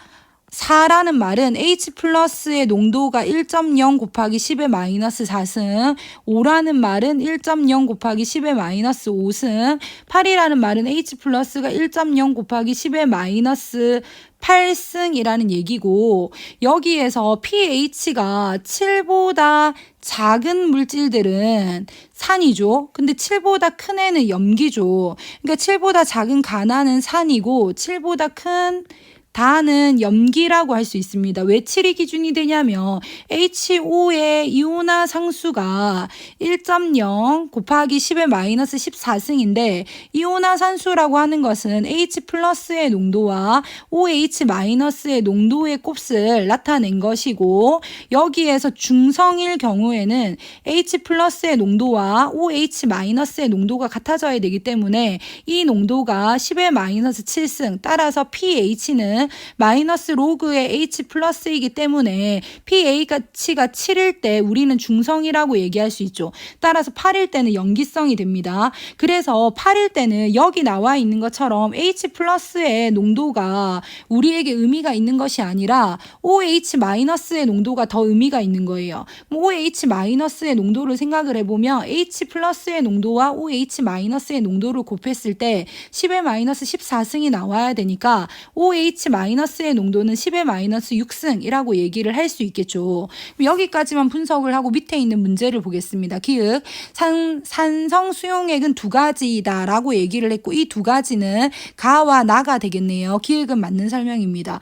4라는 말은 H 플러스의 농도가 1.0 곱하기 10의 마이너스 4승, 5라는 말은 1.0 곱하기 10의 마이너스 5승, 8이라는 말은 H 플러스가 1.0 곱하기 10의 마이너스 8승이라는 얘기고 여기에서 pH가 7보다 작은 물질들은 산이죠. 근데 7보다 큰 애는 염기죠. 그러니까 7보다 작은 가나는 산이고 7보다 큰 다는 염기라고 할 수 있습니다. 왜 7이 기준이 되냐면 HO의 이온화 상수가 1.0 곱하기 10의 마이너스 14승인데 이온화 산수라고 하는 것은 H 플러스의 농도와 OH 마이너스의 농도의 값을 나타낸 것이고 여기에서 중성일 경우에는 H 플러스의 농도와 OH 마이너스의 농도가 같아져야 되기 때문에 이 농도가 10의 마이너스 7승 따라서 pH는 마이너스 로그의 H 플러스이기 때문에 pH가 7일 때 우리는 중성이라고 얘기할 수 있죠. 따라서 8일 때는 염기성이 됩니다. 그래서 8일 때는 여기 나와 있는 것처럼 H 플러스의 농도가 우리에게 의미가 있는 것이 아니라 OH 마이너스의 농도가 더 의미가 있는 거예요. OH 마이너스의 농도를 생각을 해보면 H 플러스의 농도와 OH 마이너스의 농도를 곱했을 때 10의 마이너스 14승이 나와야 되니까 OH 마이너스의 농도는 10의 마이너스 6승이라고 얘기를 할 수 있겠죠. 여기까지만 분석을 하고 밑에 있는 문제를 보겠습니다. 기역 산성 수용액은 두 가지이다 라고 얘기를 했고 이 두 가지는 가와 나가 되겠네요. 기역은 맞는 설명입니다.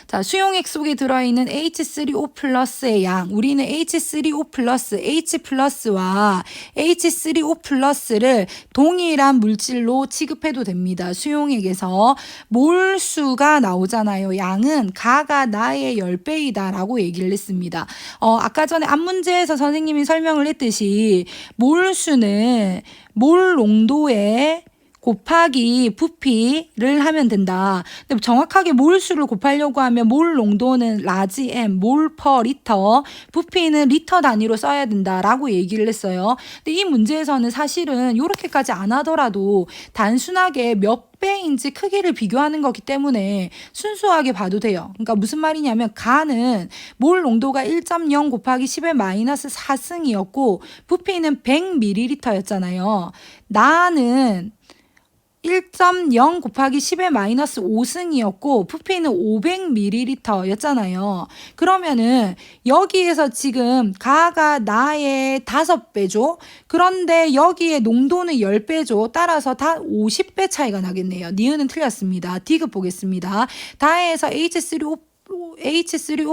자, 수용액 속에 들어있는 H3O 플러스의 양 우리는 H3O 플러스 H 플러스와 H3O 플러스를 동일한 물질로 취급해도 됩니다. 수용액에서 몰수가 나오잖아요. 양은 가가 나의 10배이다 라고 얘기를 했습니다. 아까 전에 앞 문제에서 선생님이 설명을 했듯이 몰수는 몰 농도의 곱하기 부피를 하면 된다. 근데 정확하게 몰수를 곱하려고 하면 몰 농도는 라지 M, 몰 퍼 리터, 부피는 리터 단위로 써야 된다라고 얘기를 했어요. 근데 이 문제에서는 사실은 이렇게까지 안 하더라도 단순하게 몇 배인지 크기를 비교하는 거기 때문에 순수하게 봐도 돼요. 그러니까 무슨 말이냐면 가는 몰 농도가 1.0 곱하기 10의 마이너스 4승이었고 부피는 100ml였잖아요. 나는 1.0 곱하기 10의 마이너스 5승이었고 부피는 500ml였잖아요. 그러면은 여기에서 지금 가가 나의 5배죠. 그런데 여기에 농도는 10배죠. 따라서 다 50배 차이가 나겠네요. 니은은 틀렸습니다. 디귿 보겠습니다. 다해서 H3O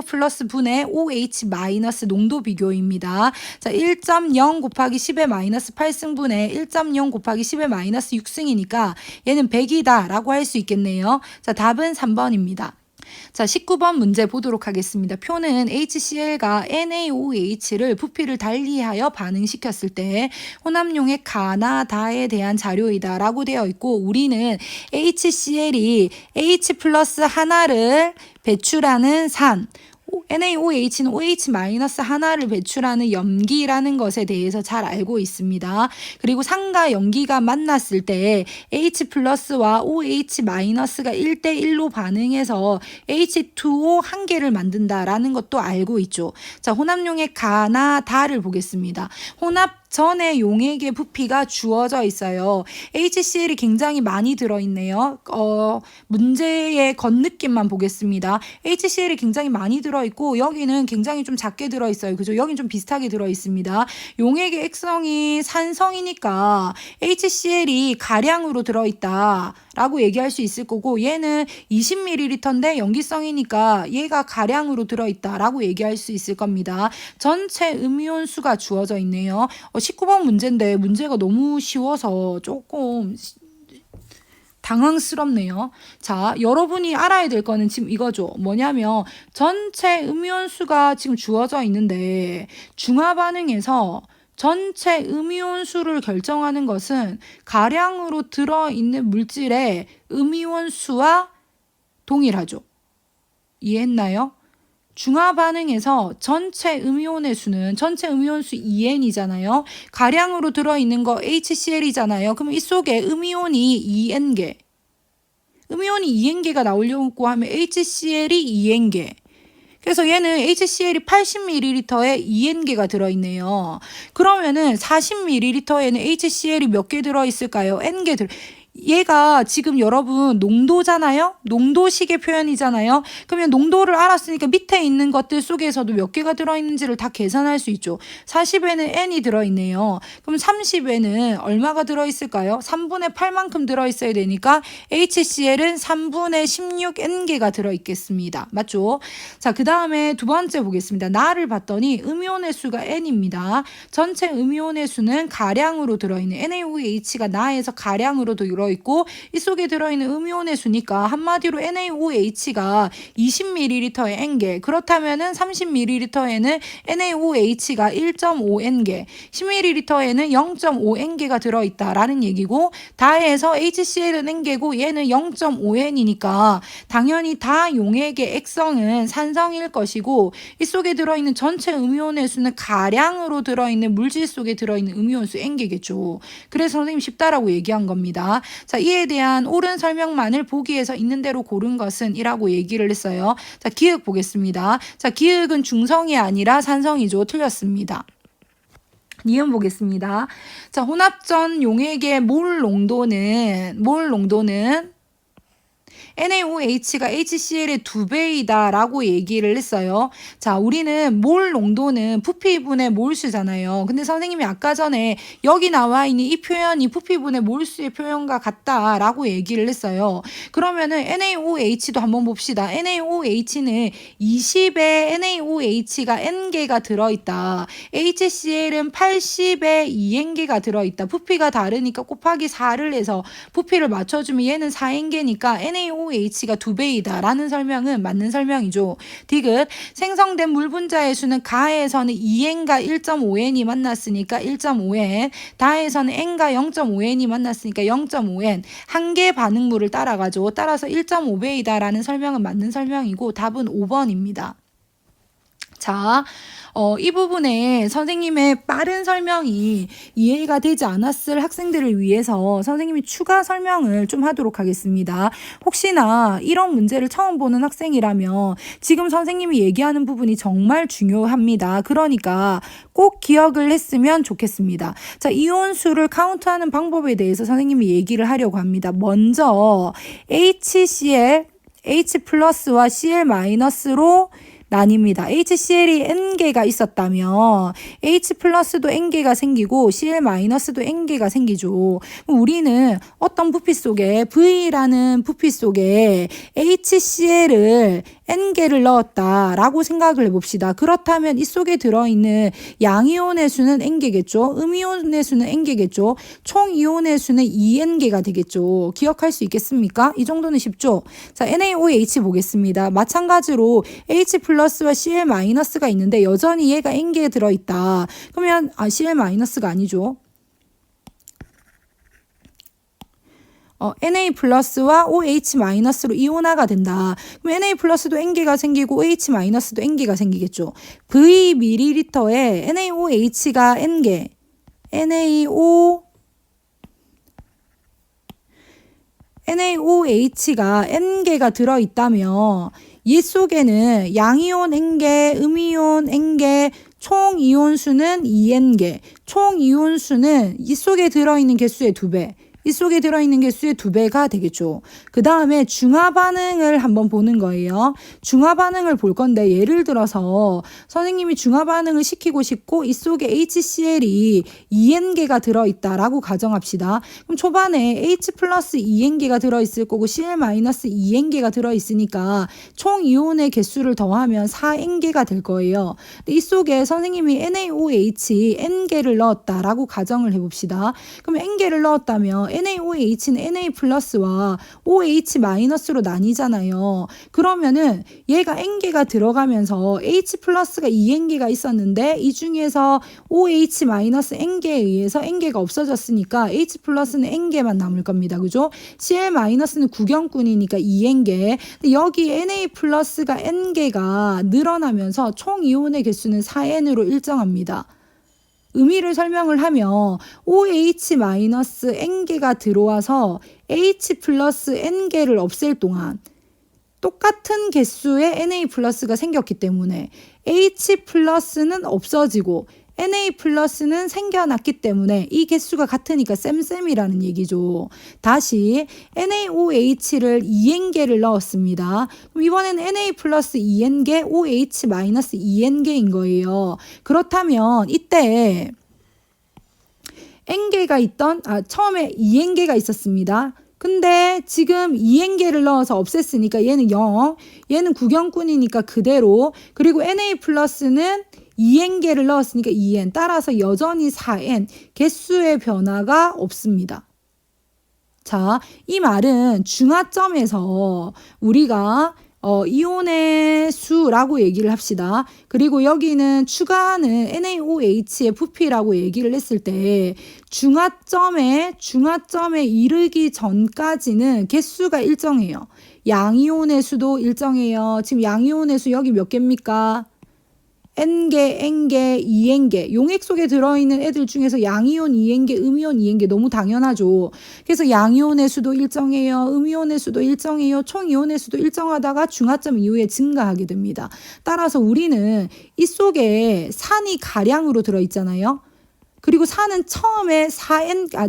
플러스 분의 OH 마이너스 농도 비교입니다. 자, 1.0 곱하기 10의 마이너스 8승분의 1.0 곱하기 10의 마이너스 6승이니까 얘는 100이다 라고 할 수 있겠네요. 자, 답은 3번입니다. 자, 19번 문제 보도록 하겠습니다. 표는 HCl과 NaOH를 부피를 달리하여 반응시켰을 때 혼합용의 가나 다에 대한 자료이다 라고 되어 있고, 우리는 HCl이 H 플러스 하나를 배출하는 산, NaOH는 OH 마이너스 하나를 배출하는 염기라는 것에 대해서 잘 알고 있습니다. 그리고 산과 염기가 만났을 때 H 플러스와 OH 마이너스가 1대1로 반응해서 H2O 한 개를 만든다라는 것도 알고 있죠. 자, 혼합용의 가나 다를 보겠습니다. 혼합 전에 용액의 부피가 주어져 있어요. HCl이 굉장히 많이 들어있네요. 문제의 겉느낌만 보겠습니다. HCl이 굉장히 많이 들어있고 여기는 굉장히 좀 작게 들어있어요. 그죠? 여긴 좀 비슷하게 들어있습니다. 용액의 액성이 산성이니까 HCl이 가량으로 들어있다 라고 얘기할 수 있을 거고, 얘는 20ml인데 염기성이니까 얘가 가량으로 들어있다 라고 얘기할 수 있을 겁니다. 전체 음이온수가 주어져 있네요. 19번 문제인데 문제가 너무 쉬워서 조금 당황스럽네요. 자, 여러분이 알아야 될 거는 지금 이거죠. 뭐냐면 전체 음이온수가 지금 주어져 있는데 중화 반응에서 전체 음이온수를 결정하는 것은 가량으로 들어있는 물질의 음이온수와 동일하죠. 이해했나요? 중화 반응에서 전체 음이온의 수는 전체 음이온수 2N이잖아요. 가량으로 들어있는 거 HCl이잖아요. 그럼 이 속에 음이온이 2N개. 음이온이 2N개가 나오려고 하면 HCl이 2N개. 그래서 얘는 HCl이 80ml에 2N개가 들어있네요. 그러면은 40ml에는 HCl이 몇 개 들어있을까요? N개 얘가 지금 여러분 농도잖아요? 농도식의 표현이잖아요? 그러면 농도를 알았으니까 밑에 있는 것들 속에서도 몇 개가 들어있는지를 다 계산할 수 있죠. 40에는 N이 들어있네요. 그럼 30에는 얼마가 들어있을까요? 3분의 8만큼 들어있어야 되니까 HCl은 3분의 16N개가 들어있겠습니다. 맞죠? 자, 그 다음에 두 번째 보겠습니다. 나를 봤더니 음이온의 수가 N입니다. 전체 음이온의 수는 가량으로 들어있는 NaOH가 나에서 가량으로 들어있고 이 속에 들어있는 음이온의 수니까 한마디로 NaOH가 20ml에 N개, 그렇다면은 30ml에는 NaOH가 1.5N개, 10ml에는 0.5N개가 들어있다라는 얘기고, 다해서 HCl은 N개고 얘는 0.5N이니까 당연히 다 용액의 액성은 산성일 것이고, 이 속에 들어있는 전체 음이온의 수는 가량으로 들어있는 물질 속에 들어있는 음이온수 N개겠죠. 그래서 선생님 쉽다라고 얘기한 겁니다. 자, 이에 대한 옳은 설명만을 보기에서 있는 대로 고른 것은 이라고 얘기를 했어요. 자, 기억 보겠습니다. 자, 기억은 중성이 아니라 산성이죠. 틀렸습니다. 니은 보겠습니다. 자, 혼합전 용액의 몰 농도는 NaOH가 HCl의 2배이다 라고 얘기를 했어요. 자, 우리는 몰 농도는 부피분의 몰수잖아요. 근데 선생님이 아까 전에 여기 나와 있는 이 표현이 부피분의 몰수의 표현과 같다 라고 얘기를 했어요. 그러면은 NaOH도 한번 봅시다. NaOH는 20에 NaOH가 N개가 들어있다. HCl은 80에 2N개가 들어있다. 부피가 다르니까 곱하기 4를 해서 부피를 맞춰주면 얘는 4N개니까 NaOH가 2배이다 라는 설명은 맞는 설명이죠. 디귿, 생성된 물 분자의 수는 가에서는 2N과 1.5N이 만났으니까 1.5N, 다에서는 N과 0.5N이 만났으니까 0.5N, 한 개 반응물을 따라가죠. 따라서 1.5배이다 라는 설명은 맞는 설명이고 답은 5번입니다. 자, 이 부분에 선생님의 빠른 설명이 이해가 되지 않았을 학생들을 위해서 선생님이 추가 설명을 좀 하도록 하겠습니다. 혹시나 이런 문제를 처음 보는 학생이라면 지금 선생님이 얘기하는 부분이 정말 중요합니다. 그러니까 꼭 기억을 했으면 좋겠습니다. 자, 이온수를 카운트하는 방법에 대해서 선생님이 얘기를 하려고 합니다. 먼저 HCl, H 플러스와 Cl 마이너스로 나뉩니다. HCl이 N개가 있었다면 H 플러스도 N개가 생기고 Cl 마이너스도 N개가 생기죠. 우리는 어떤 부피 속에 V라는 부피 속에 HCl을 N개를 넣었다라고 생각을 해봅시다. 그렇다면 이 속에 들어있는 양이온의 수는 N개겠죠. 음이온의 수는 N개겠죠. 총 이온의 수는 2N개가 되겠죠. 기억할 수 있겠습니까? 이 정도는 쉽죠? 자, NaOH 보겠습니다. 마찬가지로 H 플러스와 Cl 마이너스가 있는데 여전히 얘가 N개에 들어있다. 그러면 Cl 마이너스가 아니죠. Na 플러스와 OH 마이너스로 이온화가 된다. 그럼 Na 플러스도 N개가 생기고 OH 마이너스도 N개가 생기겠죠. V ml에 NaOH가 N개, NaOH가 N개가 들어있다면 이 속에는 양이온 N개, 음이온 N개, 총 이온수는 2N개, 총 이온수는 이 속에 들어있는 개수의 2배, 이 속에 들어있는 개수의 2배가 되겠죠. 그 다음에 중화 반응을 한번 보는 거예요. 중화 반응을 볼 건데 예를 들어서 선생님이 중화 반응을 시키고 싶고 이 속에 HCl이 2N개가 들어있다라고 가정합시다. 그럼 초반에 H 플러스 2N개가 들어있을 거고 Cl 마이너스 2N개가 들어있으니까 총 이온의 개수를 더하면 4N개가 될 거예요. 근데 이 속에 선생님이 NaOH N개를 넣었다라고 가정을 해봅시다. 그럼 N개를 넣었다면 NaOH는 Na 플러스와 OH 마이너스로 나뉘잖아요. 그러면은 얘가 N개가 들어가면서 H 플러스가 2N개가 있었는데 이 중에서 OH 마이너스 N개에 의해서 N개가 없어졌으니까 H 플러스는 N개만 남을 겁니다. 그죠? Cl 마이너스는 구경꾼이니까 2N개. 근데 여기 Na 플러스가 N개가 늘어나면서 총 이온의 개수는 4N으로 일정합니다. 의미를 설명을 하면 OH-N개가 들어와서 H 플러스 N개를 없앨 동안 똑같은 개수의 Na 플러스가 생겼기 때문에 H 플러스는 없어지고 Na 플러스는 생겨났기 때문에 이 개수가 같으니까 쌤쌤이라는 얘기죠. 다시 NaOH를 2N개를 넣었습니다. 그럼 이번에는 Na 플러스 2N개, OH 마이너스 2N개인 거예요. 그렇다면 이때 N개가 있던, 처음에 2N개가 있었습니다. 근데 지금 2N개를 넣어서 없앴으니까 얘는 0, 얘는 구경꾼이니까 그대로, 그리고 Na 플러스는 2N개를 넣었으니까 2N, 따라서 여전히 4N, 개수의 변화가 없습니다. 자, 이 말은 중화점에서 우리가 이온의 수라고 얘기를 합시다. 그리고 여기는 추가하는 NaOH의 부피라고 얘기를 했을 때 중화점에 이르기 전까지는 개수가 일정해요. 양이온의 수도 일정해요. 지금 양이온의 수 여기 몇 개입니까? N개, N개, 2N개. 용액 속에 들어있는 애들 중에서 양이온 2N개, 음이온 2N개 너무 당연하죠. 그래서 양이온의 수도 일정해요. 음이온의 수도 일정해요. 총 이온의 수도 일정하다가 중화점 이후에 증가하게 됩니다. 따라서 우리는 이 속에 산이 가량으로 들어있잖아요. 그리고 산은 처음에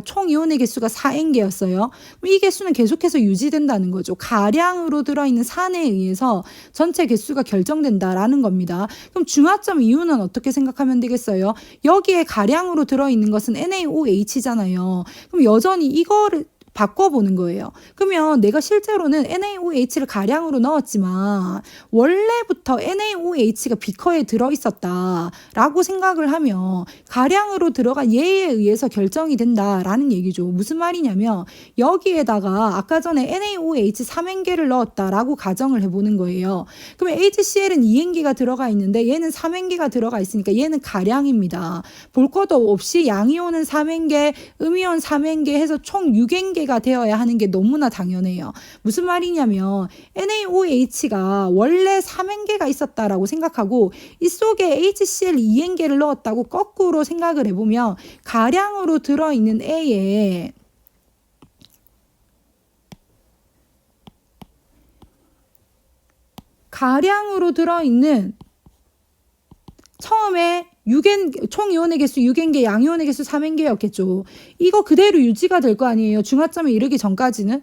총 이온의 개수가 4N개였어요. 이 개수는 계속해서 유지된다는 거죠. 가량으로 들어있는 산에 의해서 전체 개수가 결정된다라는 겁니다. 그럼 중화점 이유는 어떻게 생각하면 되겠어요? 여기에 가량으로 들어있는 것은 NaOH잖아요. 그럼 여전히 이거를 바꿔보는 거예요. 그러면 내가 실제로는 NaOH를 가량으로 넣었지만 원래부터 NaOH가 비커에 들어있었다라고 생각을 하면 가량으로 들어간 얘에 의해서 결정이 된다라는 얘기죠. 무슨 말이냐면 여기에다가 아까 전에 NaOH 3N개를 넣었다라고 가정을 해보는 거예요. 그러면 HCl은 2N개가 들어가 있는데 얘는 3N개가 들어가 있으니까 얘는 가량입니다. 볼 것도 없이 양이온은 3N개, 음이온 3N개 해서 총 6N개 가 되어야 하는 게 너무나 당연해요. 무슨 말이냐면 NaOH가 원래 3N개가 있었다라고 생각하고 이 속에 HCl 2N개를 넣었다고 거꾸로 생각을 해보면 가량으로 들어있는 A에 가량으로 들어있는 처음에 6N, 총 이온의 개수 6N개, 양이온의 개수 3N개였겠죠. 이거 그대로 유지가 될 거 아니에요. 중화점에 이르기 전까지는.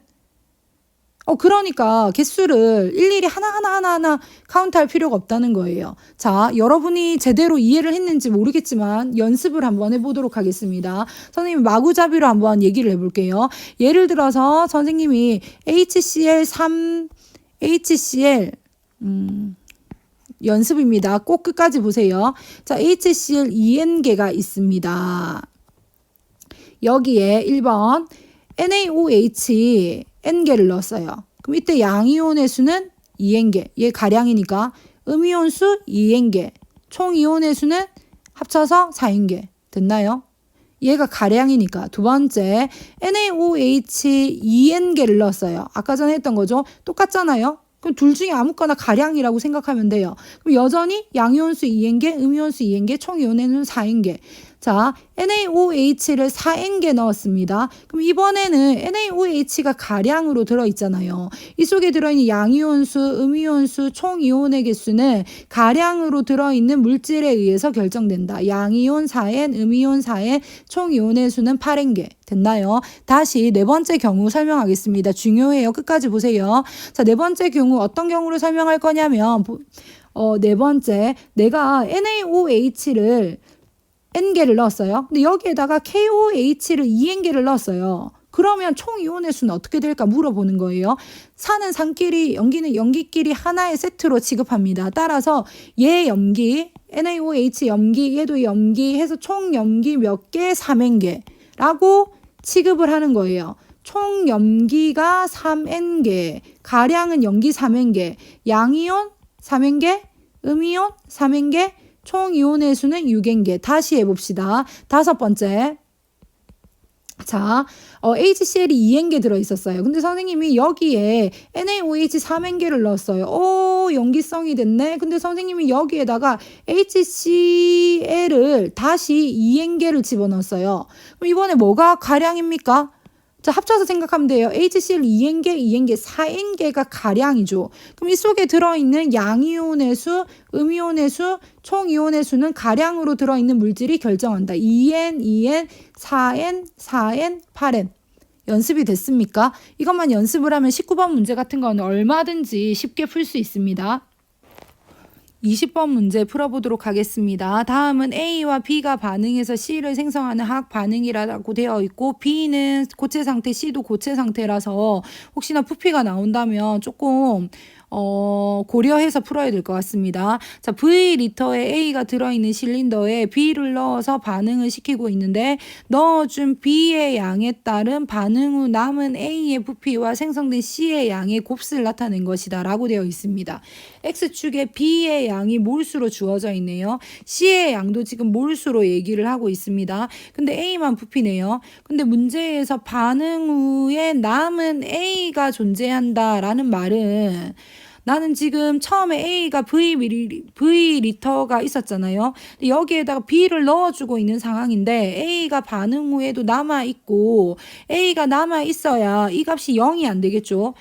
그러니까 개수를 일일이 하나하나 카운트할 필요가 없다는 거예요. 자, 여러분이 제대로 이해를 했는지 모르겠지만 연습을 한번 해보도록 하겠습니다. 선생님 마구잡이로 한번 얘기를 해볼게요. 예를 들어서 선생님이 HCl 연습입니다. 꼭 끝까지 보세요. 자, HCl 2N개가 있습니다. 여기에 1번 NaOH N개를 넣었어요. 그럼 이때 양이온의 수는 2N개. 얘 가량이니까 음이온 수 2N개. 총 이온의 수는 합쳐서 4N개. 됐나요? 얘가 가량이니까. 두 번째 NaOH 2N개를 넣었어요. 아까 전에 했던 거죠. 똑같잖아요. 그럼 둘 중에 아무거나 가량이라고 생각하면 돼요. 그럼 여전히 양이온수 2N개, 음이온수 2N개, 총 이온에는 4N개. 자, NaOH를 4N개 넣었습니다. 그럼 이번에는 NaOH가 가량으로 들어있잖아요. 이 속에 들어있는 양이온수, 음이온수, 총 이온의 개수는 가량으로 들어있는 물질에 의해서 결정된다. 양이온 4N, 음이온 4N, 총 이온의 수는 8N개. 됐나요? 다시 네 번째 경우 설명하겠습니다. 중요해요. 끝까지 보세요. 자, 네 번째 경우 어떤 경우로 설명할 거냐면 네 번째 내가 NaOH를 N개를 넣었어요. 근데 여기에다가 KOH를 2N개를 넣었어요. 그러면 총 이온의 수는 어떻게 될까 물어보는 거예요. 산은 산끼리, 연기는 연기끼리 하나의 세트로 취급합니다. 따라서 얘 염기, NaOH 염기, 얘도 염기 해서 총 염기 몇 개? 3N개라고 취급을 하는 거예요. 총 염기가 3N개, 가량은 염기 3N개, 양이온 3N개, 음이온 3N개, 총 이온의 수는 6N개. 다시 해봅시다. 다섯 번째. 자, HCl이 2N개 들어있었어요. 근데 선생님이 여기에 NaOH 3N개를 넣었어요. 오, 염기성이 됐네. 근데 선생님이 여기에다가 HCl을 다시 2N개를 집어넣었어요. 그럼 이번에 뭐가 가량입니까? 자, 합쳐서 생각하면 돼요. HCl 2N개, 2N개, 4N개가 가량이죠. 그럼 이 속에 들어있는 양이온의 수, 음이온의 수, 총 이온의 수는 가량으로 들어있는 물질이 결정한다. 2N, 2N, 4N, 4N, 8N. 연습이 됐습니까? 이것만 연습을 하면 19번 문제 같은 건 얼마든지 쉽게 풀 수 있습니다. 20번 문제 풀어보도록 하겠습니다. 다음은 A와 B가 반응해서 C를 생성하는 화학 반응이라고 되어 있고 B는 고체 상태, C도 고체 상태라서 혹시나 부피가 나온다면 조금 고려해서 풀어야 될 것 같습니다. 자, V리터에 A가 들어있는 실린더에 B를 넣어서 반응을 시키고 있는데 넣어준 B의 양에 따른 반응 후 남은 A의 부피와 생성된 C의 양의 곱슬을 나타낸 것이다 라고 되어 있습니다. X축에 B의 양이 몰수로 주어져 있네요. C의 양도 지금 몰수로 얘기를 하고 있습니다. 근데 A만 부피네요. 근데 문제에서 반응 후에 남은 A가 존재한다라는 말은 나는 지금 처음에 A가 V리터가 있었잖아요. 여기에다가 B를 넣어주고 있는 상황인데 A가 반응 후에도 남아있고 A가 남아있어야 이 값이 0이 안 되겠죠.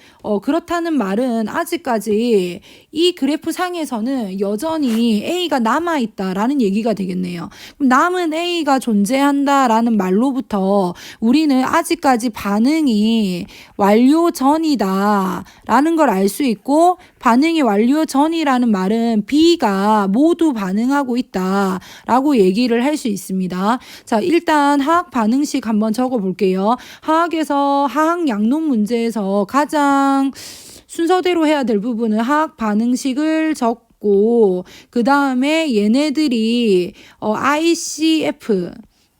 그렇다는 말은 아직까지 이 그래프 상에서는 여전히 A가 남아있다라는 얘기가 되겠네요. 그럼 남은 A가 존재한다라는 말로부터 우리는 아직까지 반응이 완료 전이다라는 걸 알 수 있고 반응이 완료 전이라는 말은 B가 모두 반응하고 있다라고 얘기를 할 수 있습니다. 자, 일단 화학 반응식 한번 적어 볼게요. 화학에서 화학 양론 문제에서 가장 순서대로 해야 될 부분은 화학 반응식을 적고 그 다음에 얘네들이 ICF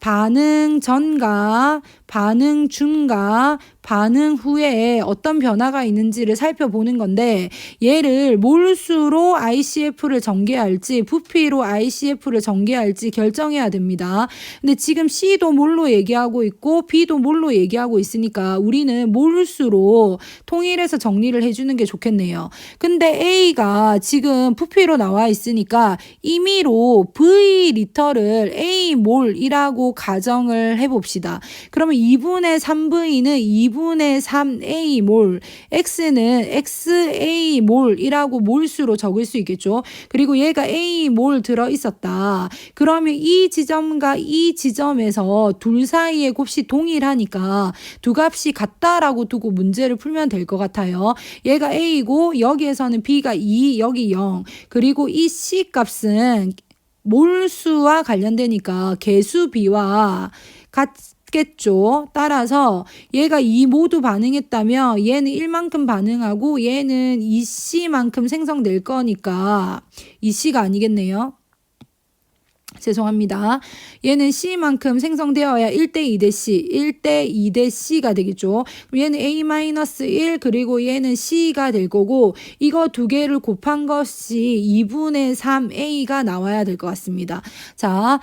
반응 전과 반응 중과 반응 후에 어떤 변화가 있는지를 살펴보는 건데 얘를 몰수로 ICF를 전개할지 부피로 ICF를 전개할지 결정해야 됩니다. 근데 지금 C도 몰로 얘기하고 있고 B도 몰로 얘기하고 있으니까 우리는 몰수로 통일해서 정리를 해주는 게 좋겠네요. 근데 A가 지금 부피로 나와 있으니까 임의로 V리터를 Amol이라고 가정을 해봅시다. 그러면 2분의 3V는 2분의 3Amol, X는 XAmol이라고 몰수로 적을 수 있겠죠. 그리고 얘가 Amol 들어있었다. 그러면 이 지점과 이 지점에서 둘 사이의 곱이 동일하니까 두 값이 같다라고 두고 문제를 풀면 될 것 같아요. 얘가 A고 여기에서는 B가 2, 여기 0. 그리고 이 C 값은 몰수와 관련되니까 개수 B와 같겠죠. 따라서 얘가 2 모두 반응했다면 얘는 1만큼 반응하고 얘는 2C만큼 생성될 거니까 2C가 아니겠네요. 죄송합니다. 얘는 C만큼 생성되어야 1대 2대 C, 1대 2대 C가 되겠죠. 그럼 얘는 A-1 그리고 얘는 C가 될 거고 이거 두 개를 곱한 것이 2분의 3A가 나와야 될 것 같습니다. 자,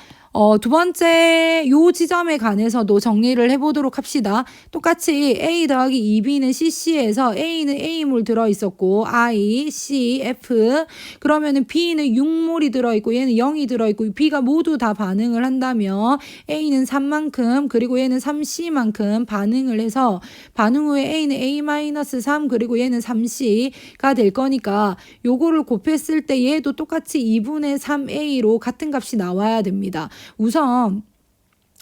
두 번째 요 지점에 관해서도 정리를 해보도록 합시다. 똑같이 A 더하기 2B는 CC에서 A는 A몰 들어있었고 I, C, F 그러면은 B는 6몰이 들어있고 얘는 0이 들어있고 B가 모두 다 반응을 한다면 A는 3만큼 그리고 얘는 3C만큼 반응을 해서 반응 후에 A는 A-3 그리고 얘는 3C가 될 거니까 요거를 곱했을 때 얘도 똑같이 2분의 3A로 같은 값이 나와야 됩니다. 우선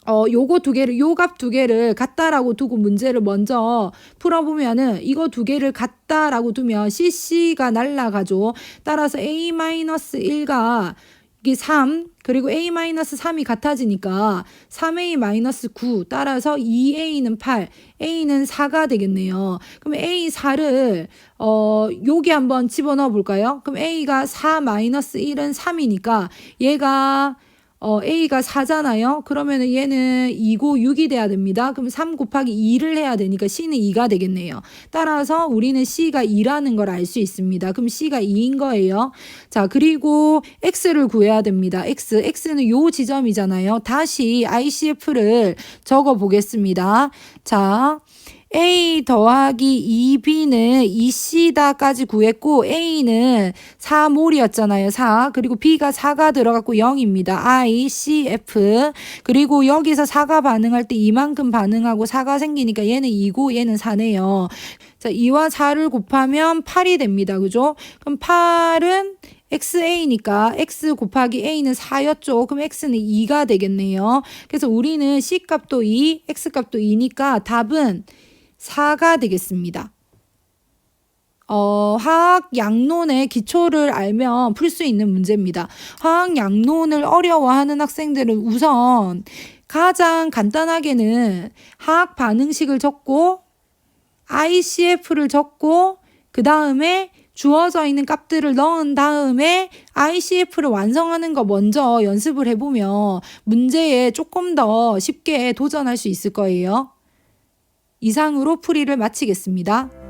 요거 두 개를 요 값 두 개를 같다라고 두고 문제를 먼저 풀어보면은 이거 두 개를 같다라고 두면 CC가 날라가죠. 따라서 A-1가 이게 3 그리고 A-3이 같아지니까 3A-9 따라서 2A는 8 A는 4가 되겠네요. 그럼 A4를 여기 한번 집어넣어 볼까요? 그럼 A가 4-1은 3이니까 얘가 A가 4잖아요. 그러면은 얘는 2고 6이 돼야 됩니다. 그럼 3 곱하기 2를 해야 되니까 C는 2가 되겠네요. 따라서 우리는 C가 2라는 걸 알 수 있습니다. 그럼 C가 2인 거예요. 자, 그리고 X를 구해야 됩니다. X는 요 지점이잖아요. 다시 ICF를 적어 보겠습니다. 자, A 더하기 2B는 2C다까지 구했고 A는 4몰이었잖아요. 4 그리고 B가 4가 들어갔고 0입니다. I, C, F 그리고 여기서 4가 반응할 때 이만큼 반응하고 4가 생기니까 얘는 2고 얘는 4네요. 자, 2와 4를 곱하면 8이 됩니다. 그죠? 그럼 8은 XA니까 X 곱하기 A는 4였죠. 그럼 X는 2가 되겠네요. 그래서 우리는 C 값도 2, X 값도 2니까 답은 4가 되겠습니다. 화학 양론의 기초를 알면 풀 수 있는 문제입니다. 화학 양론을 어려워하는 학생들은 우선 가장 간단하게는 화학 반응식을 적고 ICF를 적고 그 다음에 주어져 있는 값들을 넣은 다음에 ICF를 완성하는 거 먼저 연습을 해보면 문제에 조금 더 쉽게 도전할 수 있을 거예요. 이상으로 풀이를 마치겠습니다.